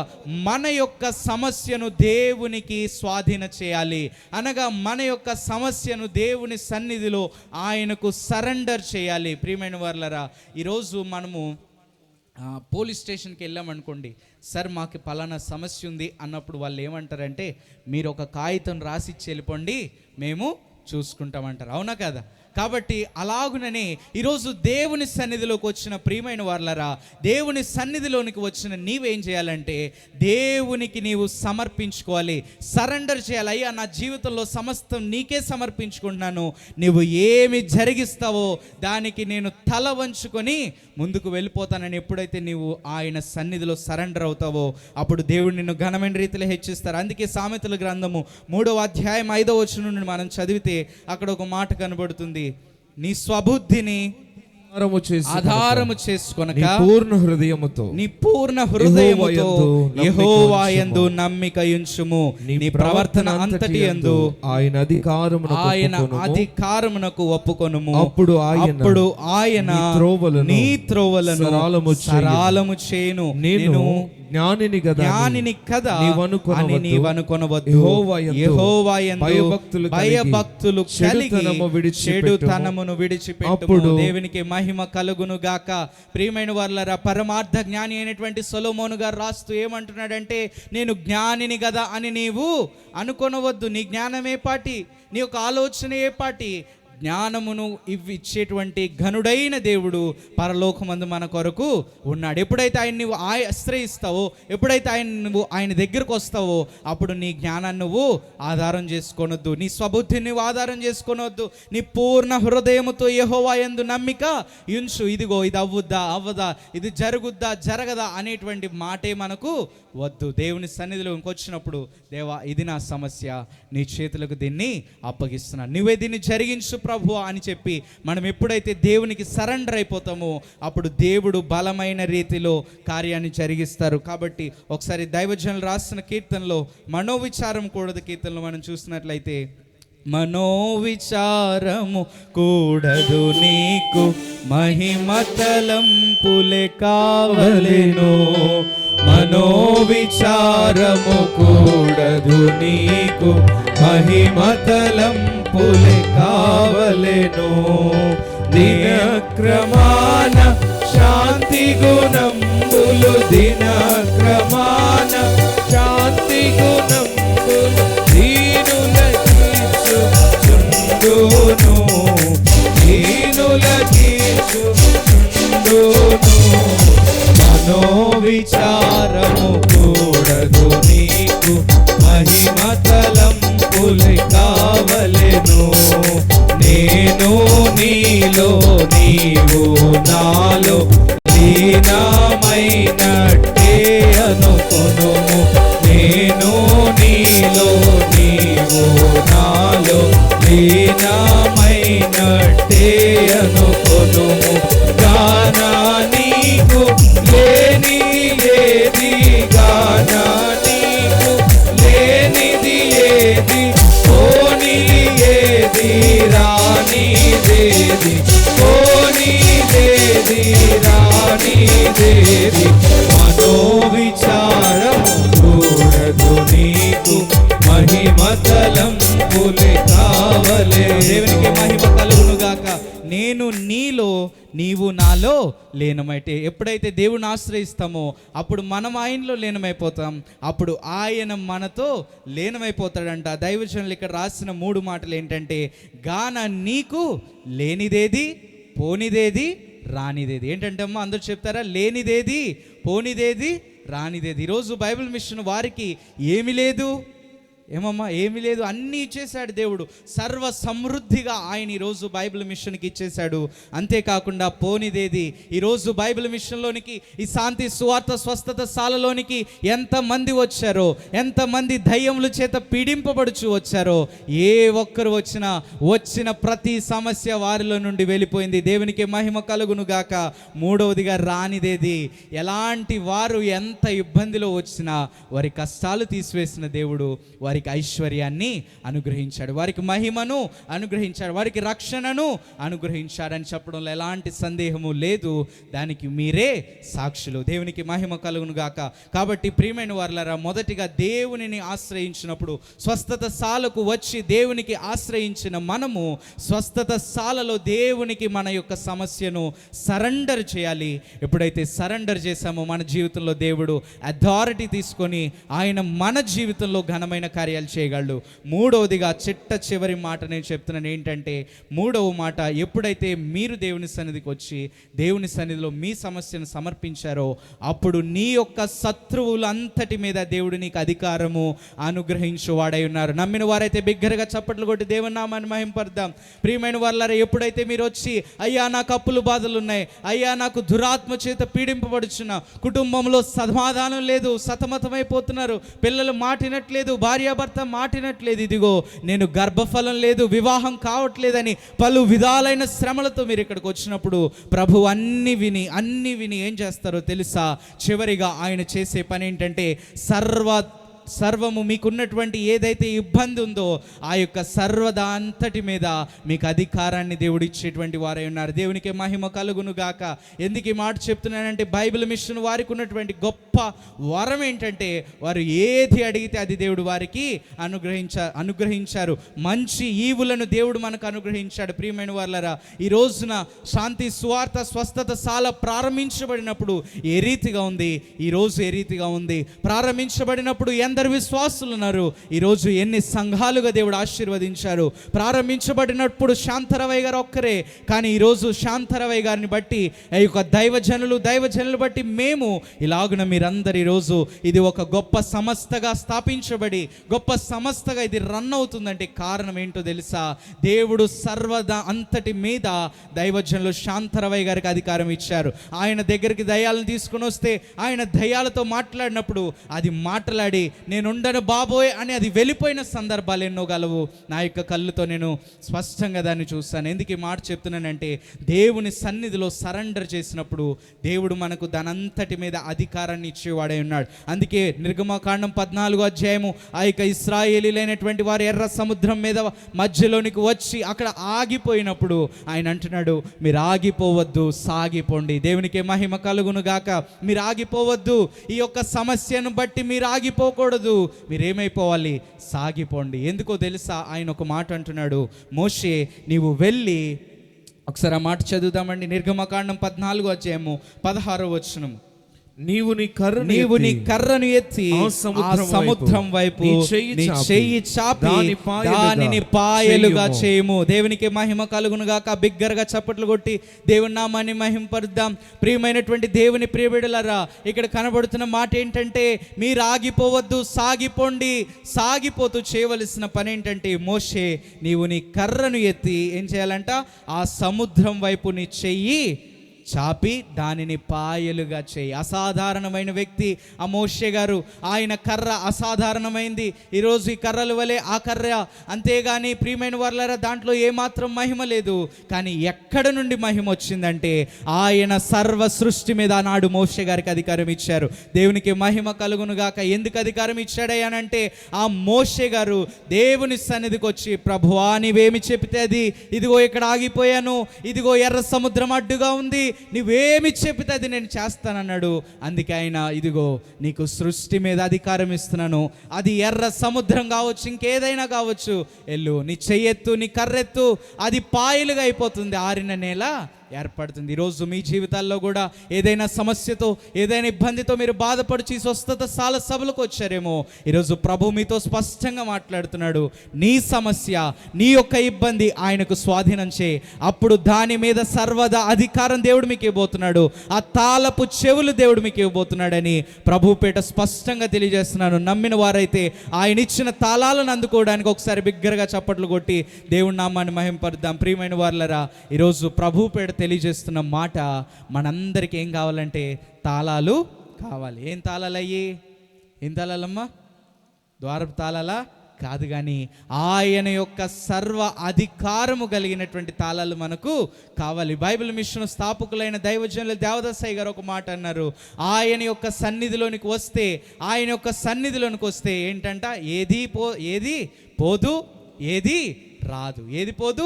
మన యొక్క సమస్యను దేవునికి స్వాధీన చేయాలి. అనగా మన యొక్క సమస్యను దేవుని సన్నిధిలో ఆయనకు సరెండర్ చేయాలి. ప్రియమైన వారలారా, ఈరోజు మనము పోలీస్ స్టేషన్కి వెళ్ళామనుకోండి, సార్ మాకు పలానా సమస్య ఉంది అన్నప్పుడు వాళ్ళు ఏమంటారంటే, మీరు ఒక కాగితం రాసిచ్చి వెళ్ళిపోండి, మేము చూసుకుంటామంటారు. అవునా కదా? కాబట్టి అలాగుననే ఈరోజు దేవుని సన్నిధిలోకి వచ్చిన ప్రియమైన వారలారా, దేవుని సన్నిధిలోనికి వచ్చిన నీవేం చేయాలంటే దేవునికి నీవు సమర్పించుకోవాలి, సరెండర్ చేయాలి. అయ్యా, నా జీవితంలో సమస్తం నీకే సమర్పించుకుంటున్నాను, నీవు ఏమి జరిగిస్తావో దానికి నేను తల వంచుకొని ముందుకు వెళ్ళిపోతానని ఎప్పుడైతే నీవు ఆయన సన్నిధిలో సరెండర్ అవుతావో అప్పుడు దేవుడు నిన్ను ఘనమైన రీతిలో హెచ్చిస్తారు. అందుకే సామెతల గ్రంథము 3వ అధ్యాయం 5వ వచనం నుండి మనం చదివితే అక్కడ ఒక మాట కనబడుతుంది, నీ స్వబుద్ధిని ఆధారము చేసుకొనక పూర్ణ హృదయముతో నీ పూర్ణ హృదయముతో యెహోవా యందు నమ్మిక ఉంచుము, నీ ప్రవర్తన అంతటి యందు ఆయన అధికారమునకు ఒప్పుకొనుము. అప్పుడు ఆయన నీ త్రోవలను సరళము చేయును. నేను జ్ఞానిని కదా అని నీవనుకొనవద్దు. యెహోవా యందు భయభక్తులు కలిగి చెడుతనమును విడిచిపెట్టుము. దేవునికి మహిమ కలుగును గాక. ప్రియమైన వారలారా, పరమార్థ జ్ఞాని అయినటువంటి సొలొమోను గారు రాస్తూ ఏమంటున్నాడంటే, నేను జ్ఞానిని కదా అని నీవు అనుకొనవద్దు. నీ జ్ఞానం ఏ పాటి, నీ యొక్క ఆలోచన ఏ పాటి? జ్ఞానమును ఇచ్చేటువంటి ఘనుడైన దేవుడు పరలోకమందు మన కొరకు ఉన్నాడు. ఎప్పుడైతే ఆయన నువ్వు ఆశ్రయిస్తావో, ఎప్పుడైతే నువ్వు ఆయన దగ్గరకు వస్తావో అప్పుడు నీ జ్ఞానాన్ని నువ్వు ఆధారం చేసుకోనొద్దు, నీ స్వబుద్ధిని నువ్వు ఆధారం చేసుకోనొద్దు. నీ పూర్ణ హృదయముతో యెహోవా యందు నమ్మిక ఉంచు. ఇదిగో ఇది అవ్వదా, ఇది జరుగుద్దా జరగదా అనేటువంటి మాటే మనకు వద్దు. దేవుని సన్నిధిలోకి వచ్చినప్పుడు, దేవా ఇది నా సమస్య, నీ చేతులకు దీన్ని అప్పగిస్తున్నాను, నువ్వే దీన్ని జరిగించు ప్రభు అని చెప్పి మనం ఎప్పుడైతే దేవునికి సరెండర్ అయిపోతామో అప్పుడు దేవుడు బలమైన రీతిలో కార్యాన్ని జరిగిస్తారు. కాబట్టి ఒకసారి దైవజనులు రాసిన కీర్తనలో మనోవిచారం కూడదు కీర్తనలో మనం చూసినట్లయితే, మనోవిచారము కూడదు నీకు మహిమతలంపులే కావలెను. మనోవిచారము కూడదు నీకు మహిమతలంపులే కావలెను. దినక్రమాన శాంతి గుణంబులు, దినక్రమాన శాంతి గుణంబులు దీనులకీర్చుచుండును, దీనులకీర్చుచుండును. మనోవిచారము కూడదు నీకు మహిమతలంపులే కావలెను. నేను నీలో నీవు నాలో లీనమైనట్టే అనుకొనుము. నేను నీలో నీవు నాలో లీనమైనట్టే అనుకొనుము. గానా నీకు లేని ఏది, గానా నీకు లేనిది ఏది, పోనిది ఏది, రానిదేది, పోనిదేది, రానిదేది. మనోవిచారము కూడదు నీకు మహిమతలంపులే కావలెను. దేవునికి మహిమ కలుగును గాక. నేను నీలో నీవు నాలో లీనమైతే, ఎప్పుడైతే దేవుని ఆశ్రయిస్తామో అప్పుడు మనం ఆయనలో లీనమైపోతాం, అప్పుడు ఆయన మనతో లీనమైపోతాడంట. దైవజనులు ఇక్కడ రాసిన 3 మాటలు ఏంటంటే, గాన నీకు లేనిదేది, పోనిదేది, రానిదేది. ఏంటంటే అమ్మా అందరూ చెప్తారా? లేనిదేది, పోనిదేది, రానిదేది. ఈరోజు బైబిల్ మిషన్ వారికి ఏమీ లేదు, ఏమమ్మా ఏమీ లేదు, అన్నీ ఇచ్చేశాడు దేవుడు. సర్వ సమృద్ధిగా ఆయన ఈరోజు బైబిల్ మిషన్కి ఇచ్చేశాడు. అంతేకాకుండా పోనిదేది, ఈరోజు బైబిల్ మిషన్లోనికి, ఈ శాంతి సువార్త స్వస్థత శాలలోనికి ఎంతమంది వచ్చారో, ఎంతమంది దయ్యముల చేత పీడింపబడుచు వచ్చారో, ఏ ఒక్కరు వచ్చిన ప్రతి సమస్య వారిలో నుండి వెళ్ళిపోయింది. దేవునికి మహిమ కలుగును గాక. మూడవదిగా రానిదేది, ఎలాంటి వారు ఎంత ఇబ్బందిలో వచ్చినా వారి కష్టాలు తీసివేసిన దేవుడు వారికి ఐశ్వర్యాన్ని అనుగ్రహించాడు, వారికి మహిమను అనుగ్రహించాడు, వారికి రక్షణను అనుగ్రహించాడని చెప్పడంలో ఎలాంటి సందేహము లేదు. దానికి మీరే సాక్షులు. దేవునికి మహిమ కలుగును గాక. కాబట్టి ప్రియమైన వారలారా, మొదటిగా దేవునిని ఆశ్రయించినప్పుడు, స్వస్థత శాలకు వచ్చి దేవునికి ఆశ్రయించిన మనము స్వస్థత శాలలో దేవునికి మన యొక్క సమస్యను సరెండర్ చేయాలి. ఎప్పుడైతే సరెండర్ చేశామో మన జీవితంలో దేవుడు అథారిటీ తీసుకొని ఆయన మన జీవితంలో ఘనమైన కార్యాలు చేయగలడు. మూడవదిగా చివరి మాట నేను చెప్తున్నాను ఏంటంటే, మూడవ మాట, ఎప్పుడైతే మీరు దేవుని సన్నిధికి వచ్చి దేవుని సన్నిధిలో మీ సమస్యను సమర్పించారో అప్పుడు నీ యొక్క శత్రువులంతటి మీద దేవుడు నీకు అధికారము అనుగ్రహించువాడై ఉన్నారు. నమ్మిన వారైతే బిగ్గరగా చప్పట్లు కొట్టి దేవుని నామాన్ని మహింపర్దాం. ప్రియమైన వారలారా, ఎప్పుడైతే మీరు వచ్చి అయ్యా నాకు అప్పులు బాధలు ఉన్నాయి, అయ్యా నాకు దురాత్మ చేత పీడింపబడుచున్న, కుటుంబంలో సమాధానం లేదు, సతమతమైపోతున్నారు, పిల్లలు మాటినట్లేదు, భార్యాభర్త మాటినట్లేదు, ఇదిగో నేను గర్భఫలం లేదు, వివాహం కావట్లేదని పలు విధాలైన శ్రమలతో మీరు ఇక్కడికి వచ్చినప్పుడు ప్రభు అన్ని విని ఏం చేస్తారో తెలుసా? చివరిగా ఆయన చేసే పని ఏంటంటే, సర్వము మీకున్నటువంటి ఏదైతే ఇబ్బంది ఉందో ఆ యొక్క సర్వదా అంతటి మీద మీకు అధికారాన్ని దేవుడు ఇచ్చేటువంటి వారై ఉన్నారు. దేవునికి మహిమ కలుగును గాక. ఎందుకు ఈ మాట చెప్తున్నానంటే, బైబిల్ మిషన్ వారికి ఉన్నటువంటి గొప్ప వరం ఏంటంటే, వారు ఏది అడిగితే అది దేవుడు వారికి అనుగ్రహించారు. మంచి ఈవులను దేవుడు మనకు అనుగ్రహించాడు. ప్రియమైన వారలారా, ఈ రోజున శాంతి సువార్త స్వస్థత శాల ప్రారంభించబడినప్పుడు ఏ రీతిగా ఉంది, ఈరోజు ఏ రీతిగా ఉంది? ప్రారంభించబడినప్పుడు ఎందరు విశ్వాసులు ఉన్నారు, ఈరోజు ఎన్ని సంఘాలుగా దేవుడు ఆశీర్వదించారు. ప్రారంభించబడినప్పుడు శాంతరవయ్య గారు ఒక్కరే, కానీ ఈరోజు శాంతరవయ్య గారిని బట్టి ఈ యొక్క దైవజనులు బట్టి మేము ఇలాగున మీరందరు ఈరోజు ఇది ఒక గొప్ప సంస్థగా స్థాపించబడి గొప్ప సంస్థగా ఇది రన్ అవుతుందంటే కారణం ఏంటో తెలుసా? దేవుడు సర్వదా అంతటి మీద దైవజనులు శాంతరవయ్య గారికి అధికారం ఇచ్చారు. ఆయన దగ్గరికి దయ్యాలను తీసుకుని వస్తే ఆయన దయ్యాలతో మాట్లాడినప్పుడు అది మాట్లాడి నేనుండను బాబోయ్ అని అది వెళ్ళిపోయిన సందర్భాలు ఎన్నో గలవు. నా యొక్క కళ్ళుతో నేను స్పష్టంగా దాన్ని చూస్తాను. ఎందుకు ఈ మాట చెప్తున్నానంటే, దేవుని సన్నిధిలో సరెండర్ చేసినప్పుడు దేవుడు మనకు దానంతటి మీద అధికారాన్ని ఇచ్చేవాడై ఉన్నాడు. అందుకే నిర్గమకాండం 14వ అధ్యాయము ఆ యొక్క ఇశ్రాయేలీలైనటువంటి వారు ఎర్ర సముద్రం మీద మధ్యలోనికి వచ్చి అక్కడ ఆగిపోయినప్పుడు ఆయన అంటున్నాడు, మీరు ఆగిపోవద్దు, సాగిపోండి. దేవునికి మహిమ కలుగును గాక. మీరు ఆగిపోవద్దు, ఈ యొక్క సమస్యను బట్టి మీరు ఆగిపోకూడదు, మీరేమైపోవాలి? సాగిపోండి. ఎందుకో తెలుసా? ఆయన ఒక మాట అంటున్నాడు, మోషే నీవు వెళ్ళి, ఒకసారి ఆ మాట చదువుదామండి. నిర్గమకాండం 14వ అధ్యాయము 16వ వచనం. నీవు నీ కర్రను ఎత్తి ఆ సముద్రం వైపు నీ చెయ్యి చాపి దానిని పాయలుగా చేయము. దేవునికి మహిమ కలుగును గాక. బిగ్గరగా చప్పట్లు కొట్టి దేవుని నామాన్ని మహింపరుద్దాం. ప్రియమైనటువంటి దేవుని ప్రియబిడ్డలారా, ఇక్కడ కనబడుతున్న మాట ఏంటంటే, మీరు ఆగిపోవద్దు, సాగిపోండి. సాగిపోతూ చేయవలసిన పని ఏంటంటే, మోషే నీవు నీ కర్రను ఎత్తి ఏం చేయాలంట? ఆ సముద్రం వైపు నీ చెయ్యి చాపి దానిని పాయలుగా చేయి. అసాధారణమైన వ్యక్తి ఆ మోషే గారు. ఆయన కర్ర అసాధారణమైంది. ఈరోజు ఈ కర్రల వలె ఆ కర్ర, అంతేగాని ప్రియమైన వారలారా దాంట్లో ఏమాత్రం మహిమ లేదు. కానీ ఎక్కడ నుండి మహిమ వచ్చిందంటే, ఆయన సర్వ సృష్టి మీద ఆనాడు మోషే గారికి అధికారం ఇచ్చారు. దేవునికి మహిమ కలుగును గాక. ఎందుకు అధికారం ఇచ్చాడయ్యానంటే, ఆ మోషే గారు దేవుని సన్నిధికి వచ్చి, ప్రభువా నీవేమి చెప్తే అది, ఇదిగో ఇక్కడ ఆగిపోయాను, ఇదిగో ఎర్ర సముద్రం అడ్డుగా ఉంది, నువ్వేమి చెప్తే అది నేను చేస్తానన్నాడు. అందుకే ఆయన ఇదిగో నీకు సృష్టి మీద అధికారం ఇస్తున్నాను, అది ఎర్ర సముద్రం కావచ్చు, ఇంకేదైనా కావచ్చు, ఎల్లు నీ చెయ్యెత్తు, నీ కర్రెత్తు, అది పాయలుగా అయిపోతుంది, ఆరిన నేల ఏర్పడుతుంది. ఈరోజు మీ జీవితాల్లో కూడా ఏదైనా సమస్యతో, ఏదైనా ఇబ్బందితో మీరు బాధపడిచి స్వస్థత సాల సభలకు వచ్చారేమో, ఈరోజు ప్రభు మీతో స్పష్టంగా మాట్లాడుతున్నాడు. నీ సమస్య, నీ యొక్క ఇబ్బంది ఆయనకు స్వాధీనం చేయి, అప్పుడు దాని మీద సర్వదా అధికారం దేవుడు మీకు ఇవ్వబోతున్నాడు. ఆ తాళపు చెవులు దేవుడు మీకు ఇవ్వబోతున్నాడని ప్రభు పేట స్పష్టంగా తెలియజేస్తున్నాను. నమ్మిన వారైతే ఆయన ఇచ్చిన తాళాలను అందుకోవడానికి ఒకసారి బిగ్గరగా చప్పట్లు కొట్టి దేవుడి నామాన్ని మహింపరుద్దాం. ప్రియమైన వారలారా, ఈరోజు ప్రభు పేట తెలియజేస్తున్న మాట, మనందరికీ ఏం కావాలంటే తాళాలు కావాలి. ఏం తాళాలు అయ్యి? ఏం తాళాలమ్మా? ద్వారపు తాళాలా కాదు, కానీ ఆయన యొక్క సర్వ అధికారము కలిగినటువంటి తాళాలు మనకు కావాలి. బైబిల్ మిషన్ స్థాపకులైన దైవజనులు దేవదాసయ్య గారు ఒక మాట అన్నారు. ఆయన యొక్క సన్నిధిలోనికి వస్తే, ఆయన యొక్క సన్నిధిలోనికి వస్తే ఏంటంట, ఏది పోదు, ఏది రాదు. ఏది పోదు,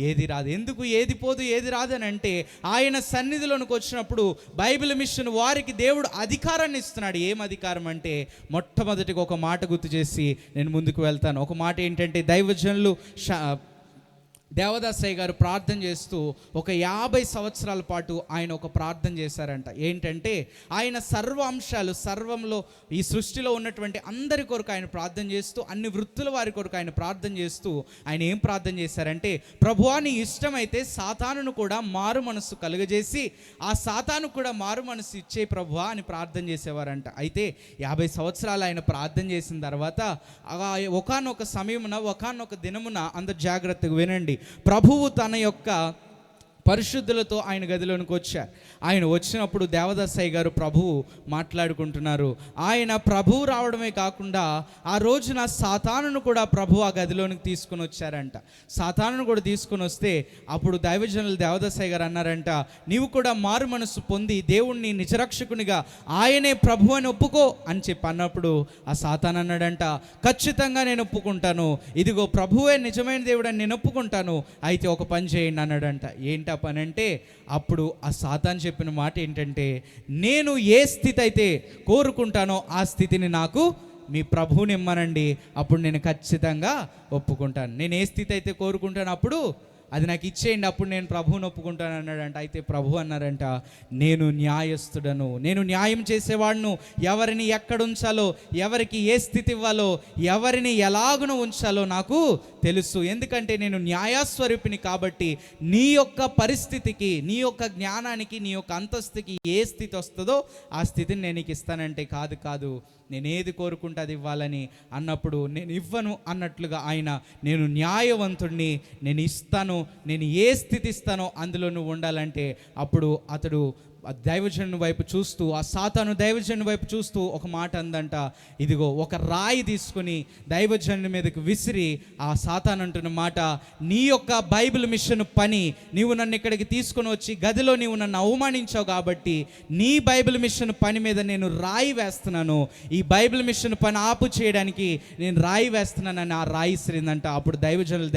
ఏది రాదు. ఎందుకు ఏది పోదు, ఏది రాదు అని అంటే, ఆయన సన్నిధిలోనికి వచ్చినప్పుడు బైబిల్ మిషన్ వారికి దేవుడు అధికారాన్ని ఇస్తున్నాడు. ఏం అధికారం అంటే, మొట్టమొదటిగా ఒక మాట గుర్తు చేసి నేను ముందుకు వెళ్తాను. ఒక మాట ఏంటంటే, దైవజనులు దేవదాసయ్య గారు ప్రార్థన చేస్తూ ఒక 50 సంవత్సరాల పాటు ఆయన ఒక ప్రార్థన చేశారంట. ఏంటంటే, ఆయన సర్వ అంశాలు, సర్వంలో ఈ సృష్టిలో ఉన్నటువంటి అందరి కొరకు ఆయన ప్రార్థన చేస్తూ, అన్ని వృత్తుల వారి కొరకు ఆయన ప్రార్థన చేస్తూ ఆయన ఏం ప్రార్థన చేశారంటే, ప్రభువా నీ ఇష్టమైతే సాతానును కూడా మారు మనస్సు కలుగజేసి, ఆ సాతాను కూడా మారు మనస్సు ఇచ్చే ప్రభువా అని ప్రార్థన చేసేవారంట. అయితే 50 సంవత్సరాలు ఆయన ప్రార్థన చేసిన తర్వాత ఒకానొక సమయమున, ఒకానొక దినమున, అందరు జాగ్రత్తగా వినండి, ప్రభువు తన యొక్క పరిశుద్ధులతో ఆయన గదిలోనికి వచ్చారు. ఆయన వచ్చినప్పుడు దేవదాసయ్య గారు ప్రభువు మాట్లాడుకుంటున్నారు. ఆయన ప్రభువు రావడమే కాకుండా ఆ రోజున సాతానును కూడా ప్రభు ఆ గదిలోనికి తీసుకుని వచ్చారంట. సాతానును కూడా తీసుకుని వస్తే అప్పుడు దైవజనులు దేవదాసయ్య గారు అన్నారంట, నీవు కూడా మారు మనసు పొంది దేవుణ్ణి నిజరక్షకునిగా, ఆయనే ప్రభు అని ఒప్పుకో అని చెప్పి అన్నప్పుడు ఆ సాతాను అన్నాడంట, ఖచ్చితంగా నేను ఒప్పుకుంటాను, ఇదిగో ప్రభువే నిజమైన దేవుడు అని నేను ఒప్పుకుంటాను, అయితే ఒక పని చేయండి అన్నాడంట. ఏంటి పని అంటే, అప్పుడు ఆ సాతాను చెప్పిన మాట ఏంటంటే, నేను ఏ స్థితి అయితే కోరుకుంటానో ఆ స్థితిని నాకు మీ ప్రభువుని ఇమ్మనండి, అప్పుడు నేను ఖచ్చితంగా ఒప్పుకుంటాను. నేను ఏ స్థితి అయితే కోరుకుంటాను అప్పుడు అది నాకు ఇచ్చేయండి, అప్పుడు నేను ప్రభువుని ఒప్పుకుంటాను అన్నాడంట. అయితే ప్రభు అన్నారంట, నేను న్యాయస్థుడను, నేను న్యాయం చేసేవాడును, ఎవరిని ఎక్కడ ఉంచాలో, ఎవరికి ఏ స్థితి ఇవ్వాలో, ఎవరిని ఎలాగున ఉంచాలో నాకు తెలుసు. ఎందుకంటే నేను న్యాయస్వరూపిని కాబట్టి నీ యొక్క పరిస్థితికి, నీ యొక్క జ్ఞానానికి, నీ యొక్క అంతస్తుకి ఏ స్థితి వస్తుందో ఆ స్థితిని నేను నీకు ఇస్తానంటే, కాదు నేను ఏది కోరుకుంటే అది ఇవ్వాలని అన్నప్పుడు, నేను ఇవ్వను అన్నట్లుగా ఆయన, నేను న్యాయవంతుడిని, నేను ఇస్తాను, నేను ఏ స్థితి ఇస్తానో అందులో నువ్వు ఉండాలంటే, అప్పుడు అతడు దైవజనుని వైపు చూస్తూ, ఆ సాతాను దైవజనుని వైపు చూస్తూ ఒక మాట అందంట, ఇదిగో ఒక రాయి తీసుకుని దైవజనుని మీదకి విసిరి, ఆ సాతాను అంటున్న మాట, నీ యొక్క బైబిల్ మిషన్ పని, నీవు నన్ను ఇక్కడికి తీసుకొని వచ్చి గదిలో నీవు నన్ను అవమానించావు కాబట్టి నీ బైబిల్ మిషన్ పని మీద నేను రాయి వేస్తున్నాను, ఈ బైబిల్ మిషన్ పని ఆపు చేయడానికి నేను రాయి వేస్తున్నానని ఆ రాయి ఇసిరిందంట. అప్పుడు దైవజనులు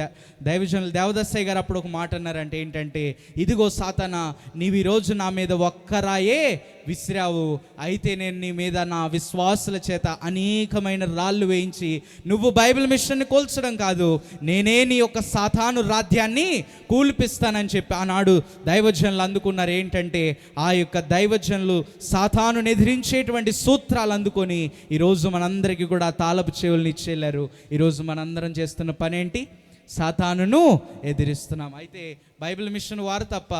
దేవదాసయ్య గారు అప్పుడు ఒక మాట అన్నారంటే ఏంటంటే, ఇదిగో సాతానా, నీవు ఈరోజు నా మీద ఒక్కరాయే విసిరావు, అయితే నేను నీ మీద నా విశ్వాసుల చేత అనేకమైన రాళ్ళు వేయించి, నువ్వు బైబిల్ మిషన్ని కోల్చడం కాదు, నేనే నీ యొక్క సాతాను రాజ్యాన్ని కూల్పిస్తానని చెప్పి ఆనాడు దైవజనులు అందుకున్నారు. ఏంటంటే, ఆ యొక్క దైవజనులు సాతానుని ఎదిరించేటువంటి సూత్రాలు అందుకొని ఈరోజు మనందరికీ కూడా తాళపు చెవుల్ని ఇచ్చేళ్ళారు. ఈరోజు మనందరం చేస్తున్న పని ఏంటి? సాతానును ఎదిరిస్తున్నాం. అయితే బైబిల్ మిషన్ వారు తప్ప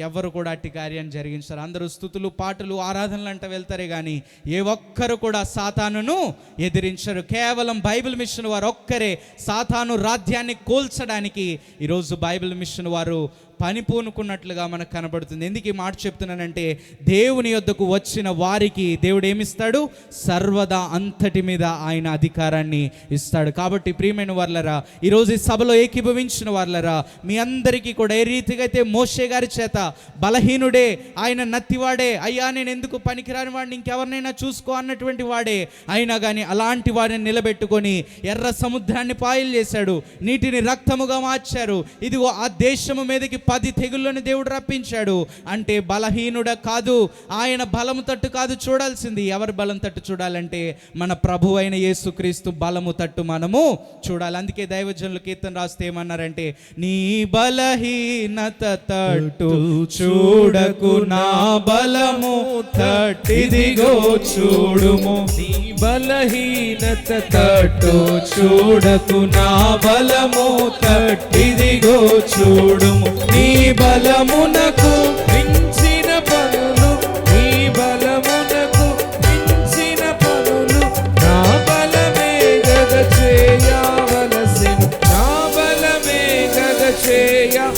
ఎవరు కూడా అట్టి కార్యాన్ని జరిగించారు. అందరూ స్తుతులు, పాటలు, ఆరాధనలు అంట వెళ్తారే కానీ ఏ ఒక్కరు కూడా సాతానును ఎదిరించరు. కేవలం బైబిల్ మిషన్ వారు ఒక్కరే సాతాను రాజ్యాన్ని కూల్చడానికి ఈరోజు బైబిల్ మిషన్ వారు పని పూనుకున్నట్లుగా మనకు కనబడుతుంది. ఎందుకు ఈ మాట చెప్తున్నానంటే, దేవుని యొద్దకు వచ్చిన వారికి దేవుడు ఏమిస్తాడు? సర్వదా అంతటి మీద ఆయన అధికారాన్ని ఇస్తాడు. కాబట్టి ప్రియమైన వారలారా, ఈరోజు ఈ సభలో ఏకీభవించిన వారలారా, మీ అందరికీ కూడా ఏ రీతిగా అయితే మోషే గారి చేత బలహీనుడే, ఆయన నత్తివాడే, అయ్యా నేను ఎందుకు పనికిరాని వాడిని, ఇంకెవరినైనా చూసుకో అన్నటువంటి వాడే, అయినా కానీ అలాంటి వాడిని నిలబెట్టుకొని ఎర్ర సముద్రాన్ని పాయలు చేశాడు, నీటిని రక్తముగా మార్చారు. ఇదిగో ఆ దేశము మీదకి 10 తెగుళ్ళని దేవుడు రప్పించాడు. అంటే బలహీనుడ కాదు, ఆయన బలము తట్టు కాదు చూడాల్సింది. ఎవరి బలం తట్టు చూడాలంటే మన ప్రభు అయిన యేసుక్రీస్తు బలము తట్టు మనము చూడాలి. అందుకే దైవజనులు కీర్తన రాస్తే ఏమన్నారంటే, నీ బలహీనతలో బలహీనత తట్టు చూడకు, నా బలము తట్టిదిగో చూడుము. నీ బలహీనత తట్టు చూడకు, నా బలము తట్టిదిగో చూడుము. నీ బలమునకు మించిన పనులు, నీ బలమునకు మించిన పనులు, నా బలమే గద చేయవలసెను, నా బలమే గద చేయవలసెను.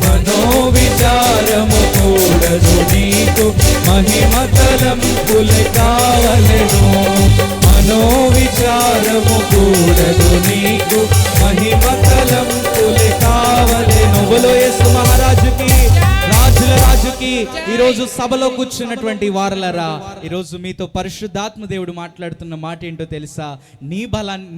మనోవిచారము కూడదు నీకు, మహిమ తలంపులు కావలెను. మనోవిచారము కూడదు నీకు, మహిమ తలంపులు కావలెను. బోలో యేసు మహారాజుకి, రాజుల రాజుకి. ఈరోజు సభలో కూర్చున్నటువంటి వారలరా, ఈరోజు మీతో పరిశుద్ధాత్మ దేవుడు మాట్లాడుతున్న మాట ఏంటో తెలుసా?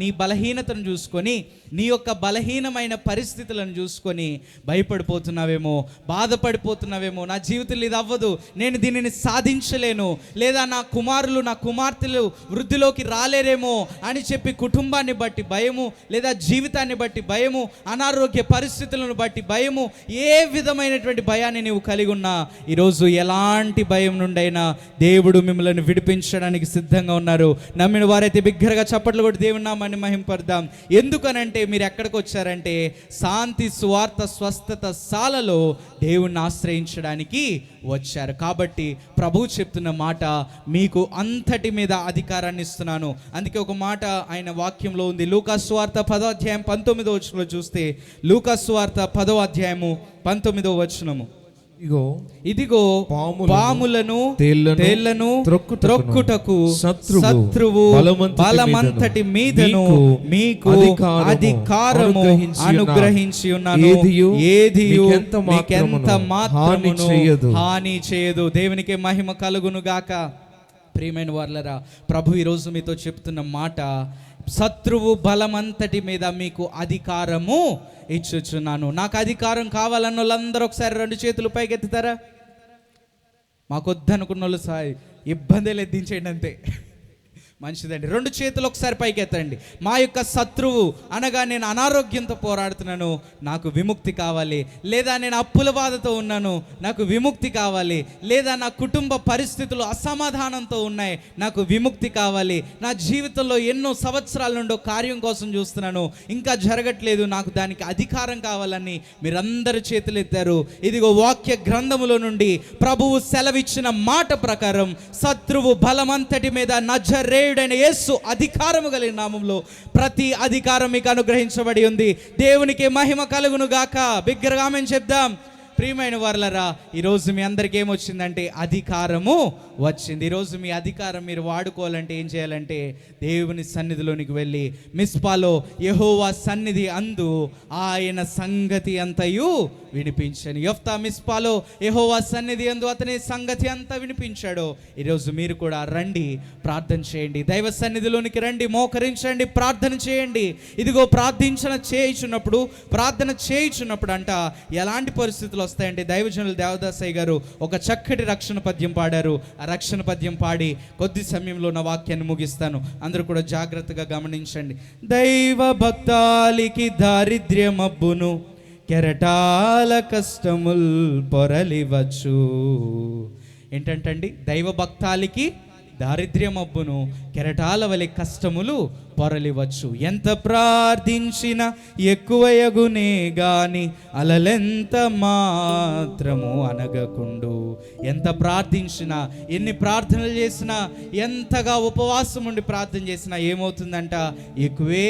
నీ బలహీనతను చూసుకొని, నీ యొక్క బలహీనమైన పరిస్థితులను చూసుకొని భయపడిపోతున్నావేమో, బాధపడిపోతున్నావేమో. నా జీవితంలో ఇది అవ్వదు, నేను దీనిని సాధించలేను, లేదా నా కుమారులు నా కుమార్తెలు వృద్ధిలోకి రాలేరేమో అని చెప్పి కుటుంబాన్ని బట్టి భయము, లేదా జీవితాన్ని బట్టి భయము, అనారోగ్య పరిస్థితులను బట్టి భయము, ఏ విధమైనటువంటి భయాన్ని నీవు కలిగి ఉన్నా, ఈరోజు ఎలాంటి భయం నుండైనా దేవుడు మిమ్మల్ని విడిపించడానికి సిద్ధంగా ఉన్నారు. నమ్మిన వారైతే బిగ్గరగా చప్పట్లు కొట్టి దేవుని నామాన్ని మహింపడదాం. ఎందుకనంటే మీరు ఎక్కడికి వచ్చారంటే శాంతి సువార్త స్వస్థత శాలలో దేవుణ్ణి ఆశ్రయించడానికి వచ్చారు. కాబట్టి ప్రభువు చెప్తున్న మాట, మీకు అంతటి మీద అధికారాన్ని ఇస్తున్నాను. అందుకే ఒక మాట ఆయన వాక్యంలో ఉంది. లూకా సువార్త 10వ అధ్యాయం 19వ వచనంలో చూస్తే, లూకా సువార్త 10వ అధ్యాయము 19వ వచనము, ఇదిగో పాములను తేళ్లను త్రొక్కుటకు శత్రువు బలమంతటి మీదను మీకు అధికారము అనుగ్రహించి ఉన్నాను, ఏదియు మీకెంత మాత్రమును హాని చేయదు. దేవునికి మహిమ కలుగును గాక. ప్రియమైన వారలారా, ప్రభు ఈరోజు మీతో చెప్తున్న మాట, శత్రువు బలమంతటి మీద మీకు అధికారము ఇచ్చుచున్నాను. నాకు అధికారం కావాలన్న వాళ్ళందరూ ఒకసారి 2 చేతులు పైకి ఎత్తుతారా? మాకు వద్దనుకున్న వాళ్ళు సాయి ఇబ్బంది లేదు, దించేయండి అంతే. మంచిదండి. 2 చేతులు ఒకసారి పైకి ఎత్తండి. మా యొక్క శత్రువు అనగా నేను అనారోగ్యంతో పోరాడుతున్నాను, నాకు విముక్తి కావాలి. లేదా నేను అప్పుల బాధతో ఉన్నాను, నాకు విముక్తి కావాలి. లేదా నా కుటుంబ పరిస్థితులు అసమాధానంతో ఉన్నాయి, నాకు విముక్తి కావాలి. నా జీవితంలో ఎన్నో సంవత్సరాల నుండి కార్యం కోసం చూస్తున్నాను, ఇంకా జరగట్లేదు, నాకు దానికి అధికారం కావాలని మీరందరూ చేతులు ఎత్తారు. ఇదిగో వాక్య గ్రంథములో నుండి ప్రభువు సెలవిచ్చిన మాట ప్రకారం శత్రువు బలమంతటి మీద నజరేయుడైన యేసు అధికారము కలిగిన నామములో ప్రతి అధికారం మీకు అనుగ్రహించబడి ఉంది. దేవునికి మహిమ కలుగును గాక. బిగ్గరగా ఆమేన్ చెప్దాం. ప్రియమైన వారలారా, ఈరోజు మీ అందరికీ ఏమొచ్చిందంటే అధికారము వచ్చింది. ఈరోజు మీ అధికారం మీరు వాడుకోవాలంటే ఏం చేయాలంటే, దేవుని సన్నిధిలోనికి వెళ్ళి మిస్పాలో యెహోవా సన్నిధి అందు ఆయన సంగతి అంతయు వినిపించని. యెఫ్తా మిస్పాలో యెహోవా సన్నిధి అందు అతని సంగతి అంతా వినిపించాడు. ఈరోజు మీరు కూడా రండి, ప్రార్థన చేయండి. దైవ సన్నిధిలోనికి రండి, మోకరించండి, ప్రార్థన చేయండి. ఇదిగో ప్రార్థన చేయుచున్నప్పుడు అంట ఎలాంటి పరిస్థితులు వస్తాయంటే, దైవజనులు దేవదాసయ్య గారు ఒక చక్కటి రక్షణ పద్యం పాడారు. ఆ రక్షణ పద్యం పాడి కొద్ది సమయంలో నా వాక్యాన్ని ముగిస్తాను. అందరూ కూడా జాగ్రత్తగా గమనించండి. దైవ భక్తాలికి దారిద్ర్యమబ్బును, కెరటాల కష్టముల్ పొరలివచ్చు. ఏంటంటండి? దైవ భక్తాలికి దారిద్ర్యమబ్బును, కెరటాల వలె కష్టములు పొరలివచ్చు. ఎంత ప్రార్థించినా ఎక్కువయగునే గాని అలలెంత మాత్రము అనగకుండు. ఎంత ప్రార్థించినా, ఎన్ని ప్రార్థనలు చేసినా, ఎంతగా ఉపవాసం ఉండి ప్రార్థన చేసినా ఏమవుతుందంట? ఎక్కువే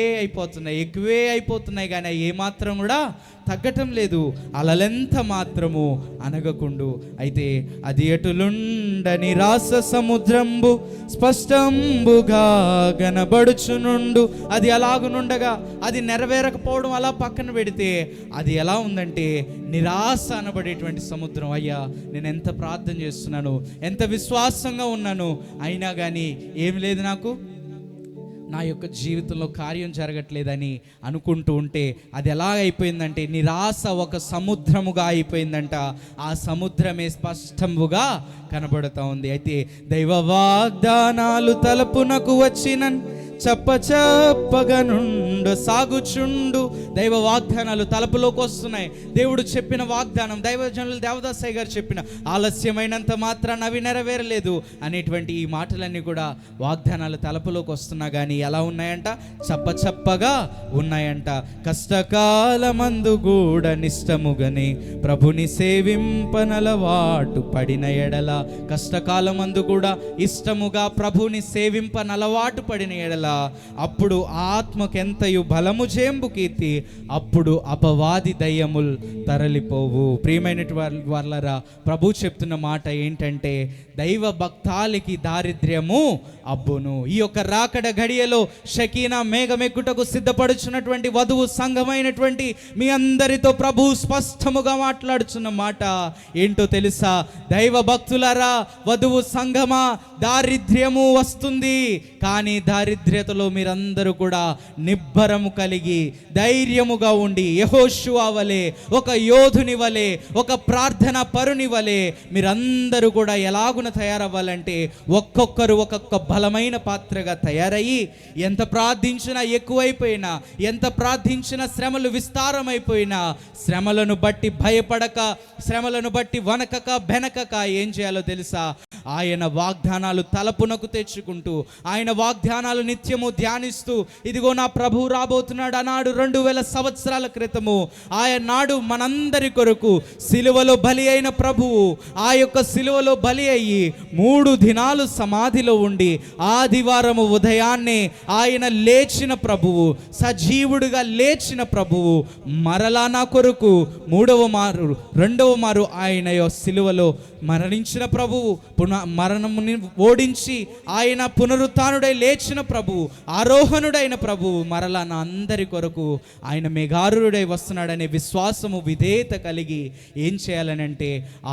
అయిపోతున్నాయి కానీ ఏమాత్రం కూడా తగ్గటం లేదు. అలలెంత మాత్రము అనగకుండు. అయితే అది ఎటులుండ నిరాశ సముద్రంబు స్పష్టంబుగా గనబడుచునుండు. అది అలాగునుండగా అది నెరవేరకపోవడం అలా పక్కన పెడితే అది ఎలా ఉందంటే నిరాశ అనబడేటువంటి సముద్రం. అయ్యా, నేను ఎంత ప్రార్థన చేస్తున్నాను, ఎంత విశ్వాసంగా ఉన్నాను, అయినా కానీ ఏం లేదు, నాకు నా యొక్క జీవితంలో కార్యం జరగట్లేదని అనుకుంటూ ఉంటే అది ఎలా అయిపోయిందంటే నిరాశ ఒక సముద్రముగా అయిపోయిందంట. ఆ సముద్రమే స్పష్టముగా కనబడుతూ ఉంది. అయితే దైవ వాగ్దానాలు తలపునకు వచ్చిన చప్పగా నుండు సాగుచుండు. దైవ వాగ్దానాలు తలుపులోకి వస్తున్నాయి. దేవుడు చెప్పిన వాగ్దానం, దైవజనులు దేవదాసయ్య గారు చెప్పిన ఆలస్యమైనంత మాత్రాన అవి నెరవేరలేదు అనేటువంటి ఈ మాటలన్నీ కూడా వాగ్దానాలు తలుపులోకి వస్తున్నా కానీ ఎలా ఉన్నాయంట? చప్పగా ఉన్నాయంట. కష్టకాలమందు కూడా నిష్టముగని ప్రభుని సేవింపనలవాటు పడిన ఎడల, కష్టకాలమందు కూడా ఇష్టముగా ప్రభుని సేవింపనలవాటు పడిన ఎడల అప్పుడు ఆత్మకెంతయు బలము జేంబు కీర్తి, అప్పుడు అపవాది దయ్యముల్ తరలిపోవు. ప్రియమైనటువంటి వాళ్ళరా, ప్రభు చెప్తున్న మాట ఏంటంటే దైవ భక్తాలికి దారిద్ర్యము అబ్బును. ఈ యొక్క రాకడ గడియలో షకీనా మేఘమెక్కుటకు సిద్ధపడుచున్నటువంటి వధువు సంఘమైనటువంటి మీ అందరితో ప్రభు స్పష్టముగా మాట్లాడుచున్న మాట ఏంటో తెలుసా? దైవ భక్తులారా, వధువు సంఘమా, దారిద్ర్యము వస్తుంది, కానీ దారిద్ర్యతలో మీరందరూ కూడా నిబ్బరము కలిగి ధైర్యముగా ఉండి యెహోషువ వలె, ఒక యోధుని వలె, ఒక ప్రార్థన పరుని వలె మీరందరూ కూడా ఎలాగున తయారవ్వాలంటే ఒక్కొక్కరు ఒక్కొక్క బలమైన పాత్రగా తయారయ్యి, ఎంత ప్రార్థించినా ఎక్కువైపోయినా, ఎంత ప్రార్థించిన శ్రమలు విస్తారమైపోయినా, శ్రమలను బట్టి భయపడక, శ్రమలను బట్టి వనకక బెనకక ఏం చేయాలో తెలుసా? ఆయన వాగ్దానాలు తలపునకు తెచ్చుకుంటూ, ఆయన వాగ్దానాలు నిత్యము ధ్యానిస్తూ, ఇదిగో నా ప్రభు రాబోతున్నాడు అన్నాడు 2000 సంవత్సరాల క్రితము. ఆయన నాడు మనందరి కొరకు సిలువలో బలి అయిన ప్రభువు ఆ యొక్క సిలువలో బలి అయ్యి 3 దినాలు సమాధిలో ఉండి ఆదివారము ఉదయాన్నే ఆయన లేచిన ప్రభువు, సజీవుడిగా లేచిన ప్రభువు, మరలా నా కొరకు రెండవ మారు ఆయన సిలువలో మరణించిన ప్రభువు, మరణముని ఓడించి ఆయన పునరుత్థానుడై లేచిన ప్రభువు, ఆరోహణుడైన ప్రభువు, మరలా నా అందరి కొరకు ఆయన మేఘారుడై వస్తున్నాడనే విశ్వాసము, విధేయత కలిగి ఏం చేయాలనంటే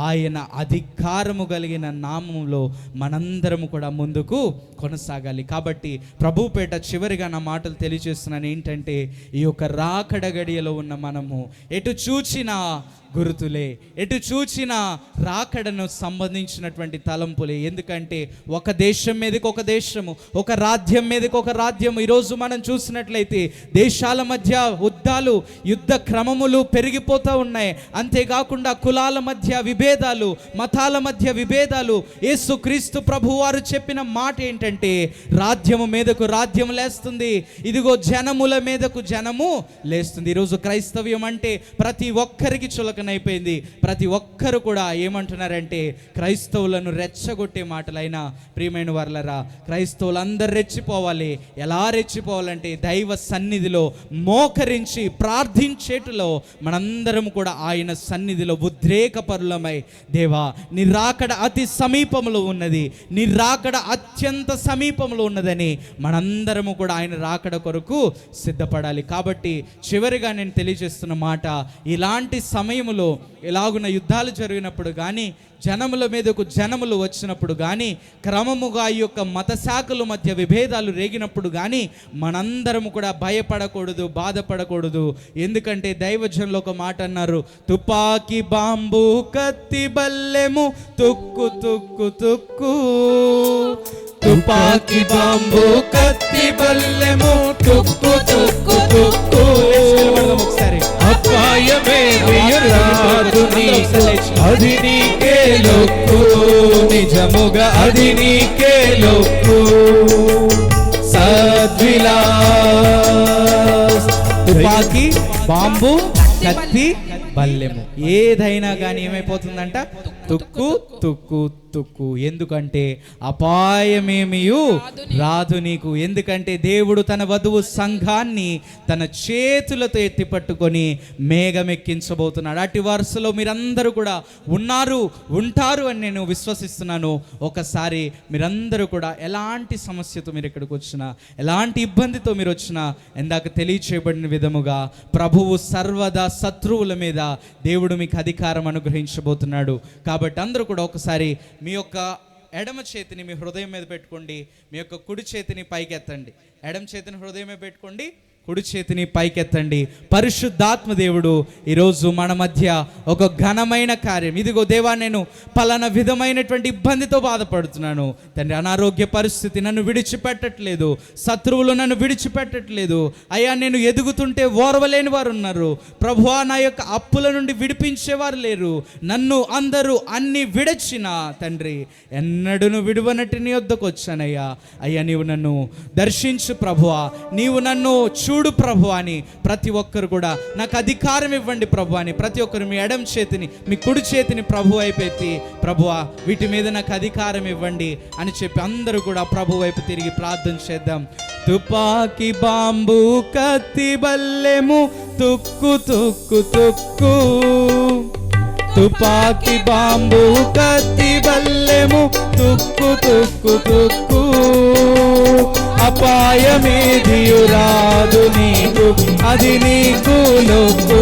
ఆయన అధికారము కలిగిన నామములో మనందరము కూడా ముందుకు కొనసాగాలి. కాబట్టి ప్రభుపేట చివరిగా నా మాటలు తెలియజేస్తున్నాను ఏంటంటే, ఈ యొక్క రాకడ గడియలో ఉన్న మనము ఎటు చూచినా గుర్తులే, ఎటు చూచినా రాకడను సంబంధించినటువంటి తలంపులే. ఎందుకంటే ఒక దేశం మీదకి ఒక దేశము, ఒక రాజ్యం మీదకి ఒక రాజ్యము. ఈరోజు మనం చూసినట్లయితే దేశాల మధ్య యుద్ధాలు, యుద్ధ క్రమములు పెరిగిపోతూ ఉన్నాయి. అంతేకాకుండా కులాల మధ్య విభేదాలు, మతాల మధ్య విభేదాలు. యేసుక్రీస్తు ప్రభు వారు చెప్పిన మాట ఏంటంటే, రాజ్యము మీదకు రాజ్యం లేస్తుంది, ఇదిగో జనముల మీదకు జనము లేస్తుంది. ఈరోజు క్రైస్తవ్యం అంటే ప్రతి ఒక్కరికి చులకనైపోయింది. ప్రతి ఒక్కరు కూడా ఏమంటున్నారంటే క్రైస్తవులను రెచ్చగొట్టే మాటలైనా, ప్రియమైన వారలారా, క్రైస్తవులందరూ రెచ్చిపోవాలి. ఎలా రెచ్చిపోవాలంటే దైవ సన్నిధిలో మోకరించి ప్రార్థించేటులో మనందరం కూడా ఆయన సన్నిధిలో ఉద్రేకపరులమై, దేవా నీ రాకడ అతి సమీపంలో ఉన్నది, నీ రాకడ అత్యంత సమీపంలో ఉన్నదని మనందరము కూడా ఆయన రాకడ కొరకు సిద్ధపడాలి. కాబట్టి చివరిగా నేను తెలియజేస్తున్న మాట, ఇలాంటి సమయంలో ఎలాగున్న యుద్ధాలు జరిగినప్పుడు కానీ, జనముల మీదకు జనములు వచ్చినప్పుడు కానీ, క్రమముగా ఈ యొక్క మత శాఖల మధ్య విభేదాలు రేగినప్పుడు కానీ మనందరము కూడా భయపడకూడదు, బాధపడకూడదు. ఎందుకంటే దైవజనులు ఒక మాట అన్నారు, తుపాకీ బాంబు కత్తి బల్లెము తుక్కు తుక్కు తుక్కు, తుపాకీ బాంబు కత్తి బల్లెము తుక్కు తుక్కు తుక్కు. ఒకసారి అది నీకే లొక్కు, నిజముగా అది నీకే లొక్కు. సద్విలాస్ తుపాకీ బాంబు కత్తి బల్లెము ఏదైనా కానీ ఏమైపోతుందంట? తుక్కు తుక్కు తుక్కు. ఎందుకంటే అపాయమేమియు రాదు నీకు. ఎందుకంటే దేవుడు తన వధువు సంఘాన్ని తన చేతులతో ఎత్తి పట్టుకొని మేఘమెక్కించబోతున్నాడు. అటు వరుసలో మీరందరూ కూడా ఉన్నారు, ఉంటారు అని నేను విశ్వసిస్తున్నాను. ఒకసారి మీరందరూ కూడా ఎలాంటి సమస్యతో మీరు ఇక్కడికి వచ్చినా, ఎలాంటి ఇబ్బందితో మీరు వచ్చినా, ఇందాక తెలియచేయబడిన విధముగా ప్రభువు సర్వదా శత్రువుల మీద దేవుడు మీకు అధికారం అనుగ్రహించబోతున్నాడు. కాబట్టి అందరూ కూడా ఒకసారి మీ యొక్క ఎడమ చేతిని మీ హృదయం మీద పెట్టుకోండి, మీ యొక్క కుడి చేతిని పైకెత్తండి. ఎడమ చేతిని హృదయం మీద పెట్టుకోండి, కుడి చేతిని పైకెత్తండి. పరిశుద్ధాత్మ దేవుడు ఈరోజు మన మధ్య ఒక ఘనమైన కార్యం. ఇదిగో దేవా, నేను పలానా విధమైనటువంటి ఇబ్బందితో బాధపడుతున్నాను తండ్రి, అనారోగ్య పరిస్థితి నన్ను విడిచిపెట్టట్లేదు, శత్రువులు నన్ను విడిచిపెట్టట్లేదు అయ్యా, నేను ఎదుగుతుంటే ఓర్వలేని వారు ఉన్నారు ప్రభువా, నా యొక్క అప్పుల నుండి విడిపించేవారు లేరు, నన్ను అందరూ అన్ని విడచిన తండ్రి ఎన్నడూను విడువనట్టు నీ వద్దకు వచ్చానయ్యా. అయ్యా, నీవు నన్ను దర్శించు ప్రభువా, నీవు నన్ను చూడు ప్రభు అని ప్రతి ఒక్కరు కూడా నాకు అధికారం ఇవ్వండి ప్రభు అని ప్రతి ఒక్కరు మీ ఎడమ చేతిని మీ కుడి చేతిని ప్రభు వైపు ఎత్తి, ప్రభువా వీటి మీద నాకు అధికారం ఇవ్వండి అని చెప్పి అందరూ కూడా ప్రభు వైపు తిరిగి ప్రార్థన చేద్దాం. తుపాకి బాంబు కత్తి బల్లెము తుక్కు తుక్కు తుక్కు, తుపాకి బాంబు కత్తి బల్లెము తుక్కు తుక్కు తుక్కు, అపాయమేదియు రాదు నీకు, అది నీకు లొక్కు,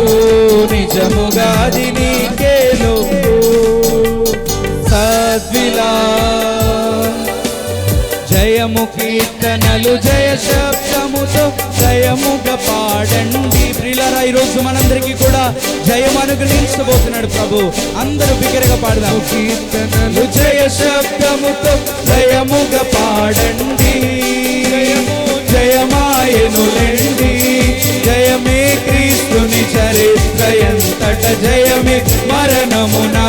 నిజముగా అది నీకే లొక్కు. సద్విలా జయము కీర్తనలు జయ శబ్దముతో జయముగా పాడండి. ప్రియులారా, ఈరోజు మనందరికీ కూడా జయం అనుగ్రహించబోతున్నాడు ప్రభు. అందరూ బిగ్గరగా పాడదాం. కీర్తనలు జయ శబ్దముతో జయముగా పాడండి, జయమాయనులెండి, జయమే క్రీస్తుని చరిత్ర ఎంతట జయమే, మరణమునా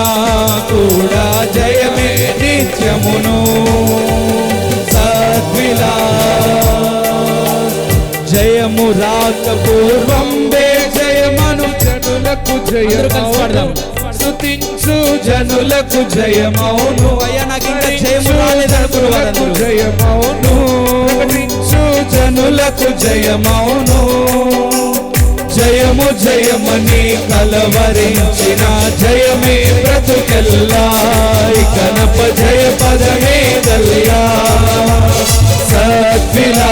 కూడా జయమే నిత్యమును. సద్విలా జయము రాక పూర్వం జయమను జనులకు జయమౌను, స్తుతించు జనులకు జయమౌను. అయ్యా, నాకు ఇంకా జయము రాలేదనుకున్నారు, జయమౌను ప్రకటించు జనులకు జయమౌను. జయము జయమని కలవరించిన జయమే బ్రతుకెల్లా, కనప జయ పదమే గల్లా. సద్విలా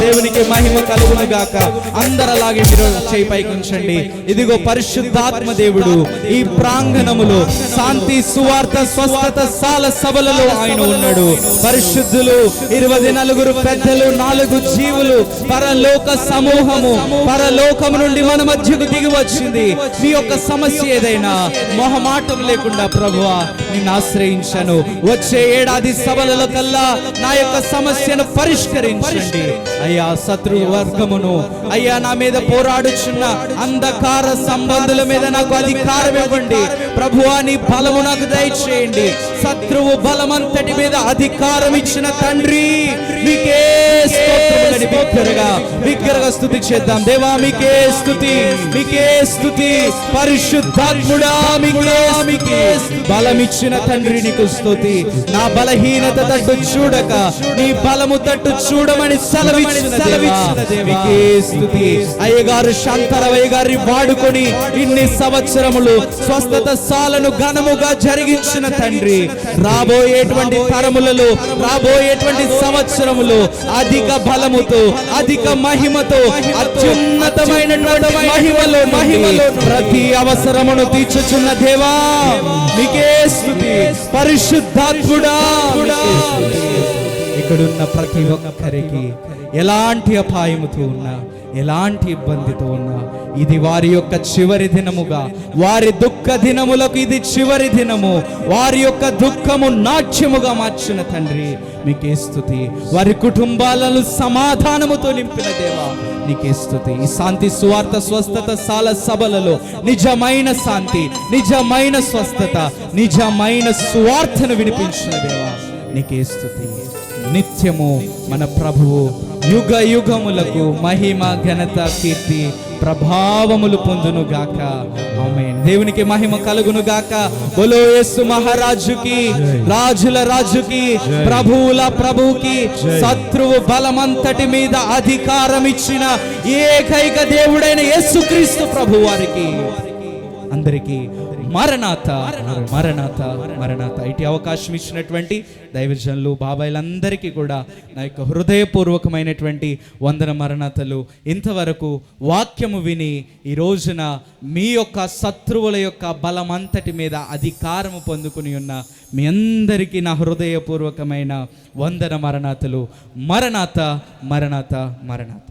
దేవునికి మహిమ కలుగును గాక. అందరలాగే మీరు చేయి పైకి ఉంచండి. ఇదిగో పరిశుద్ధాత్మ దేవుడు ఈ ప్రాంగణములో శాంతి సువార్త స్వస్థత సాల సభలలో ఆయన ఉన్నాడు. పరిశుద్ధులు 24 పెద్దలు, 4 జీవులు, పరలోక సమూహము పరలోకము నుండి మన మధ్యకు దిగి వచ్చింది. మీ యొక్క సమస్య ఏదైనా మొహమాటం లేకుండా ప్రభువా నిన్ను ఆశ్రయించాను, వచ్చే ఏడాది సభలలో కల్లా నా యొక్క సమస్యను పరిష్కరించండి అయ్యా. శత్రు వర్గమును అయ్యా, నా మీద పోరాడుచున్న అంధకార సంబంధుల మీద నాకు అధికారం ఇవ్వండి ప్రభువా, నీ బలము నాకు దయచేయండి. శత్రువు బలమంతటి మీద అధికారం ఇచ్చిన తండ్రి మీకే స్తోత్రములని బిగ్గరగా స్తుతి చేద్దాం. దేవా మీకే స్తుతి, మీకే స్తుతి. పరిశుద్ధాత్ముడా మీకే బలమిచ్చిన తండ్రి నీకు స్తుతి. నా బలహీనత తట్టు చూడక నీ బలము తట్టు చూడమని సెలవిచ్చిన దేవా స్తుతి. అయ్యగారు శాంతరవయ్య గారిని వాడుకొని ఇన్ని సంవత్సరములు స్వస్థత సాలను ఘనముగా జరిగించిన తండ్రి, రాబోయేటువంటి తరములలో రాబోయేటువంటి సంవత్సరములు అధిక బలముతో అధిక మహిమతో అత్యున్నతమైనటువంటి మహిమలో ప్రతి అవసరమును తీర్చుచున్న దేవా మీకే స్తుతి. పరిశుద్ధాత్ముడా ఇక్కడున్న ప్రతి ఒక్కరికి ఎలాంటి అపాయముతో ఉన్నా, ఎలాంటి ఇబ్బందితో ఉన్నా, ఇది వారి యొక్క చివరి దినముగా, వారి దుఃఖ దినములకు ఇది చివరి దినము, వారి యొక్క దుఃఖము నాట్యముగా మార్చిన తండ్రి మీకే స్తుతి. వారి కుటుంబాలను సమాధానముతో నింపిన దేవా నీకే స్తుతి. ఈ శాంతి సువార్త స్వస్థత సాల సభలలో నిజమైన శాంతి, నిజమైన స్వస్థత, నిజమైన సువార్తను వినిపించిన దేవా నీకే స్తుతి. నిత్యము మన ప్రభువు యుగ యుగములకు మహిమ ఘనత కీర్తి ప్రభావములు పొందును గాక. ఆమేన్. దేవునికి మహిమ కలుగును గాక. బోలో యేసు మహారాజుకి, రాజుల రాజుకి, ప్రభువుల ప్రభువుకి, శత్రువు బలమంతటి మీద అధికారం ఇచ్చిన ఏకైక దేవుడైన యేసుక్రీస్తు ప్రభు వారికి అందరికీ మరణాత మరణాత మరణాత. ఇటు అవకాశం ఇచ్చినటువంటి దైవజనులు బాబాయిలందరికీ కూడా నా యొక్క హృదయపూర్వకమైనటువంటి వందన మరణాతలు. ఇంతవరకు వాక్యము విని ఈ రోజున మీ యొక్క శత్రువుల యొక్క బలమంతటి మీద అధికారము పొందుకుని ఉన్న మీ అందరికీ నా హృదయపూర్వకమైన వందన మరణాతలు. మరణాత మరణాత మరణాత.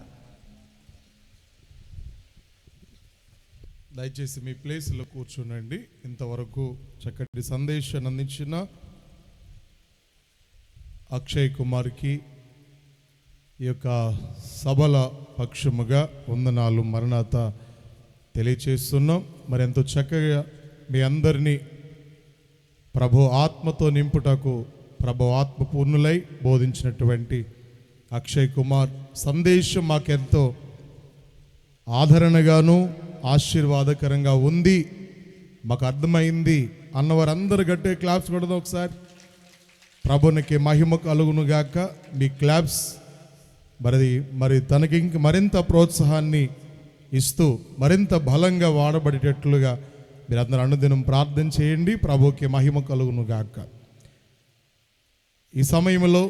దయచేసి మీ ప్లేస్లో కూర్చునండి. ఇంతవరకు చక్కటి సందేశాన్ని అందించిన అక్షయ్ కుమార్కి ఈ యొక్క సభల పక్షముగా వందనాలు మరణాత తెలియచేస్తున్నాం. మరి ఎంతో చక్కగా మీ అందరినీ ప్రభు ఆత్మతో నింపుటకు ప్రభు ఆత్మ పూర్ణులై బోధించినటువంటి అక్షయ్ కుమార్ సందేశం మాకెంతో ఆదరణగాను ఆశీర్వాదకరంగా ఉంది, మాకు అర్థమైంది అన్నవారందరూ గట్టే క్లాప్స్ కొడదాం ఒకసారి. ప్రభునికి మహిమ కలుగునుగాక. మీ క్లాప్స్ మరి తనకి ఇంక మరింత ప్రోత్సాహాన్ని ఇస్తూ మరింత బలంగా వాడబడేటట్లుగా మీరందరూ అనుదినం ప్రార్థన చేయండి. ప్రభుకి మహిమ కలుగునుగాక. ఈ సమయంలో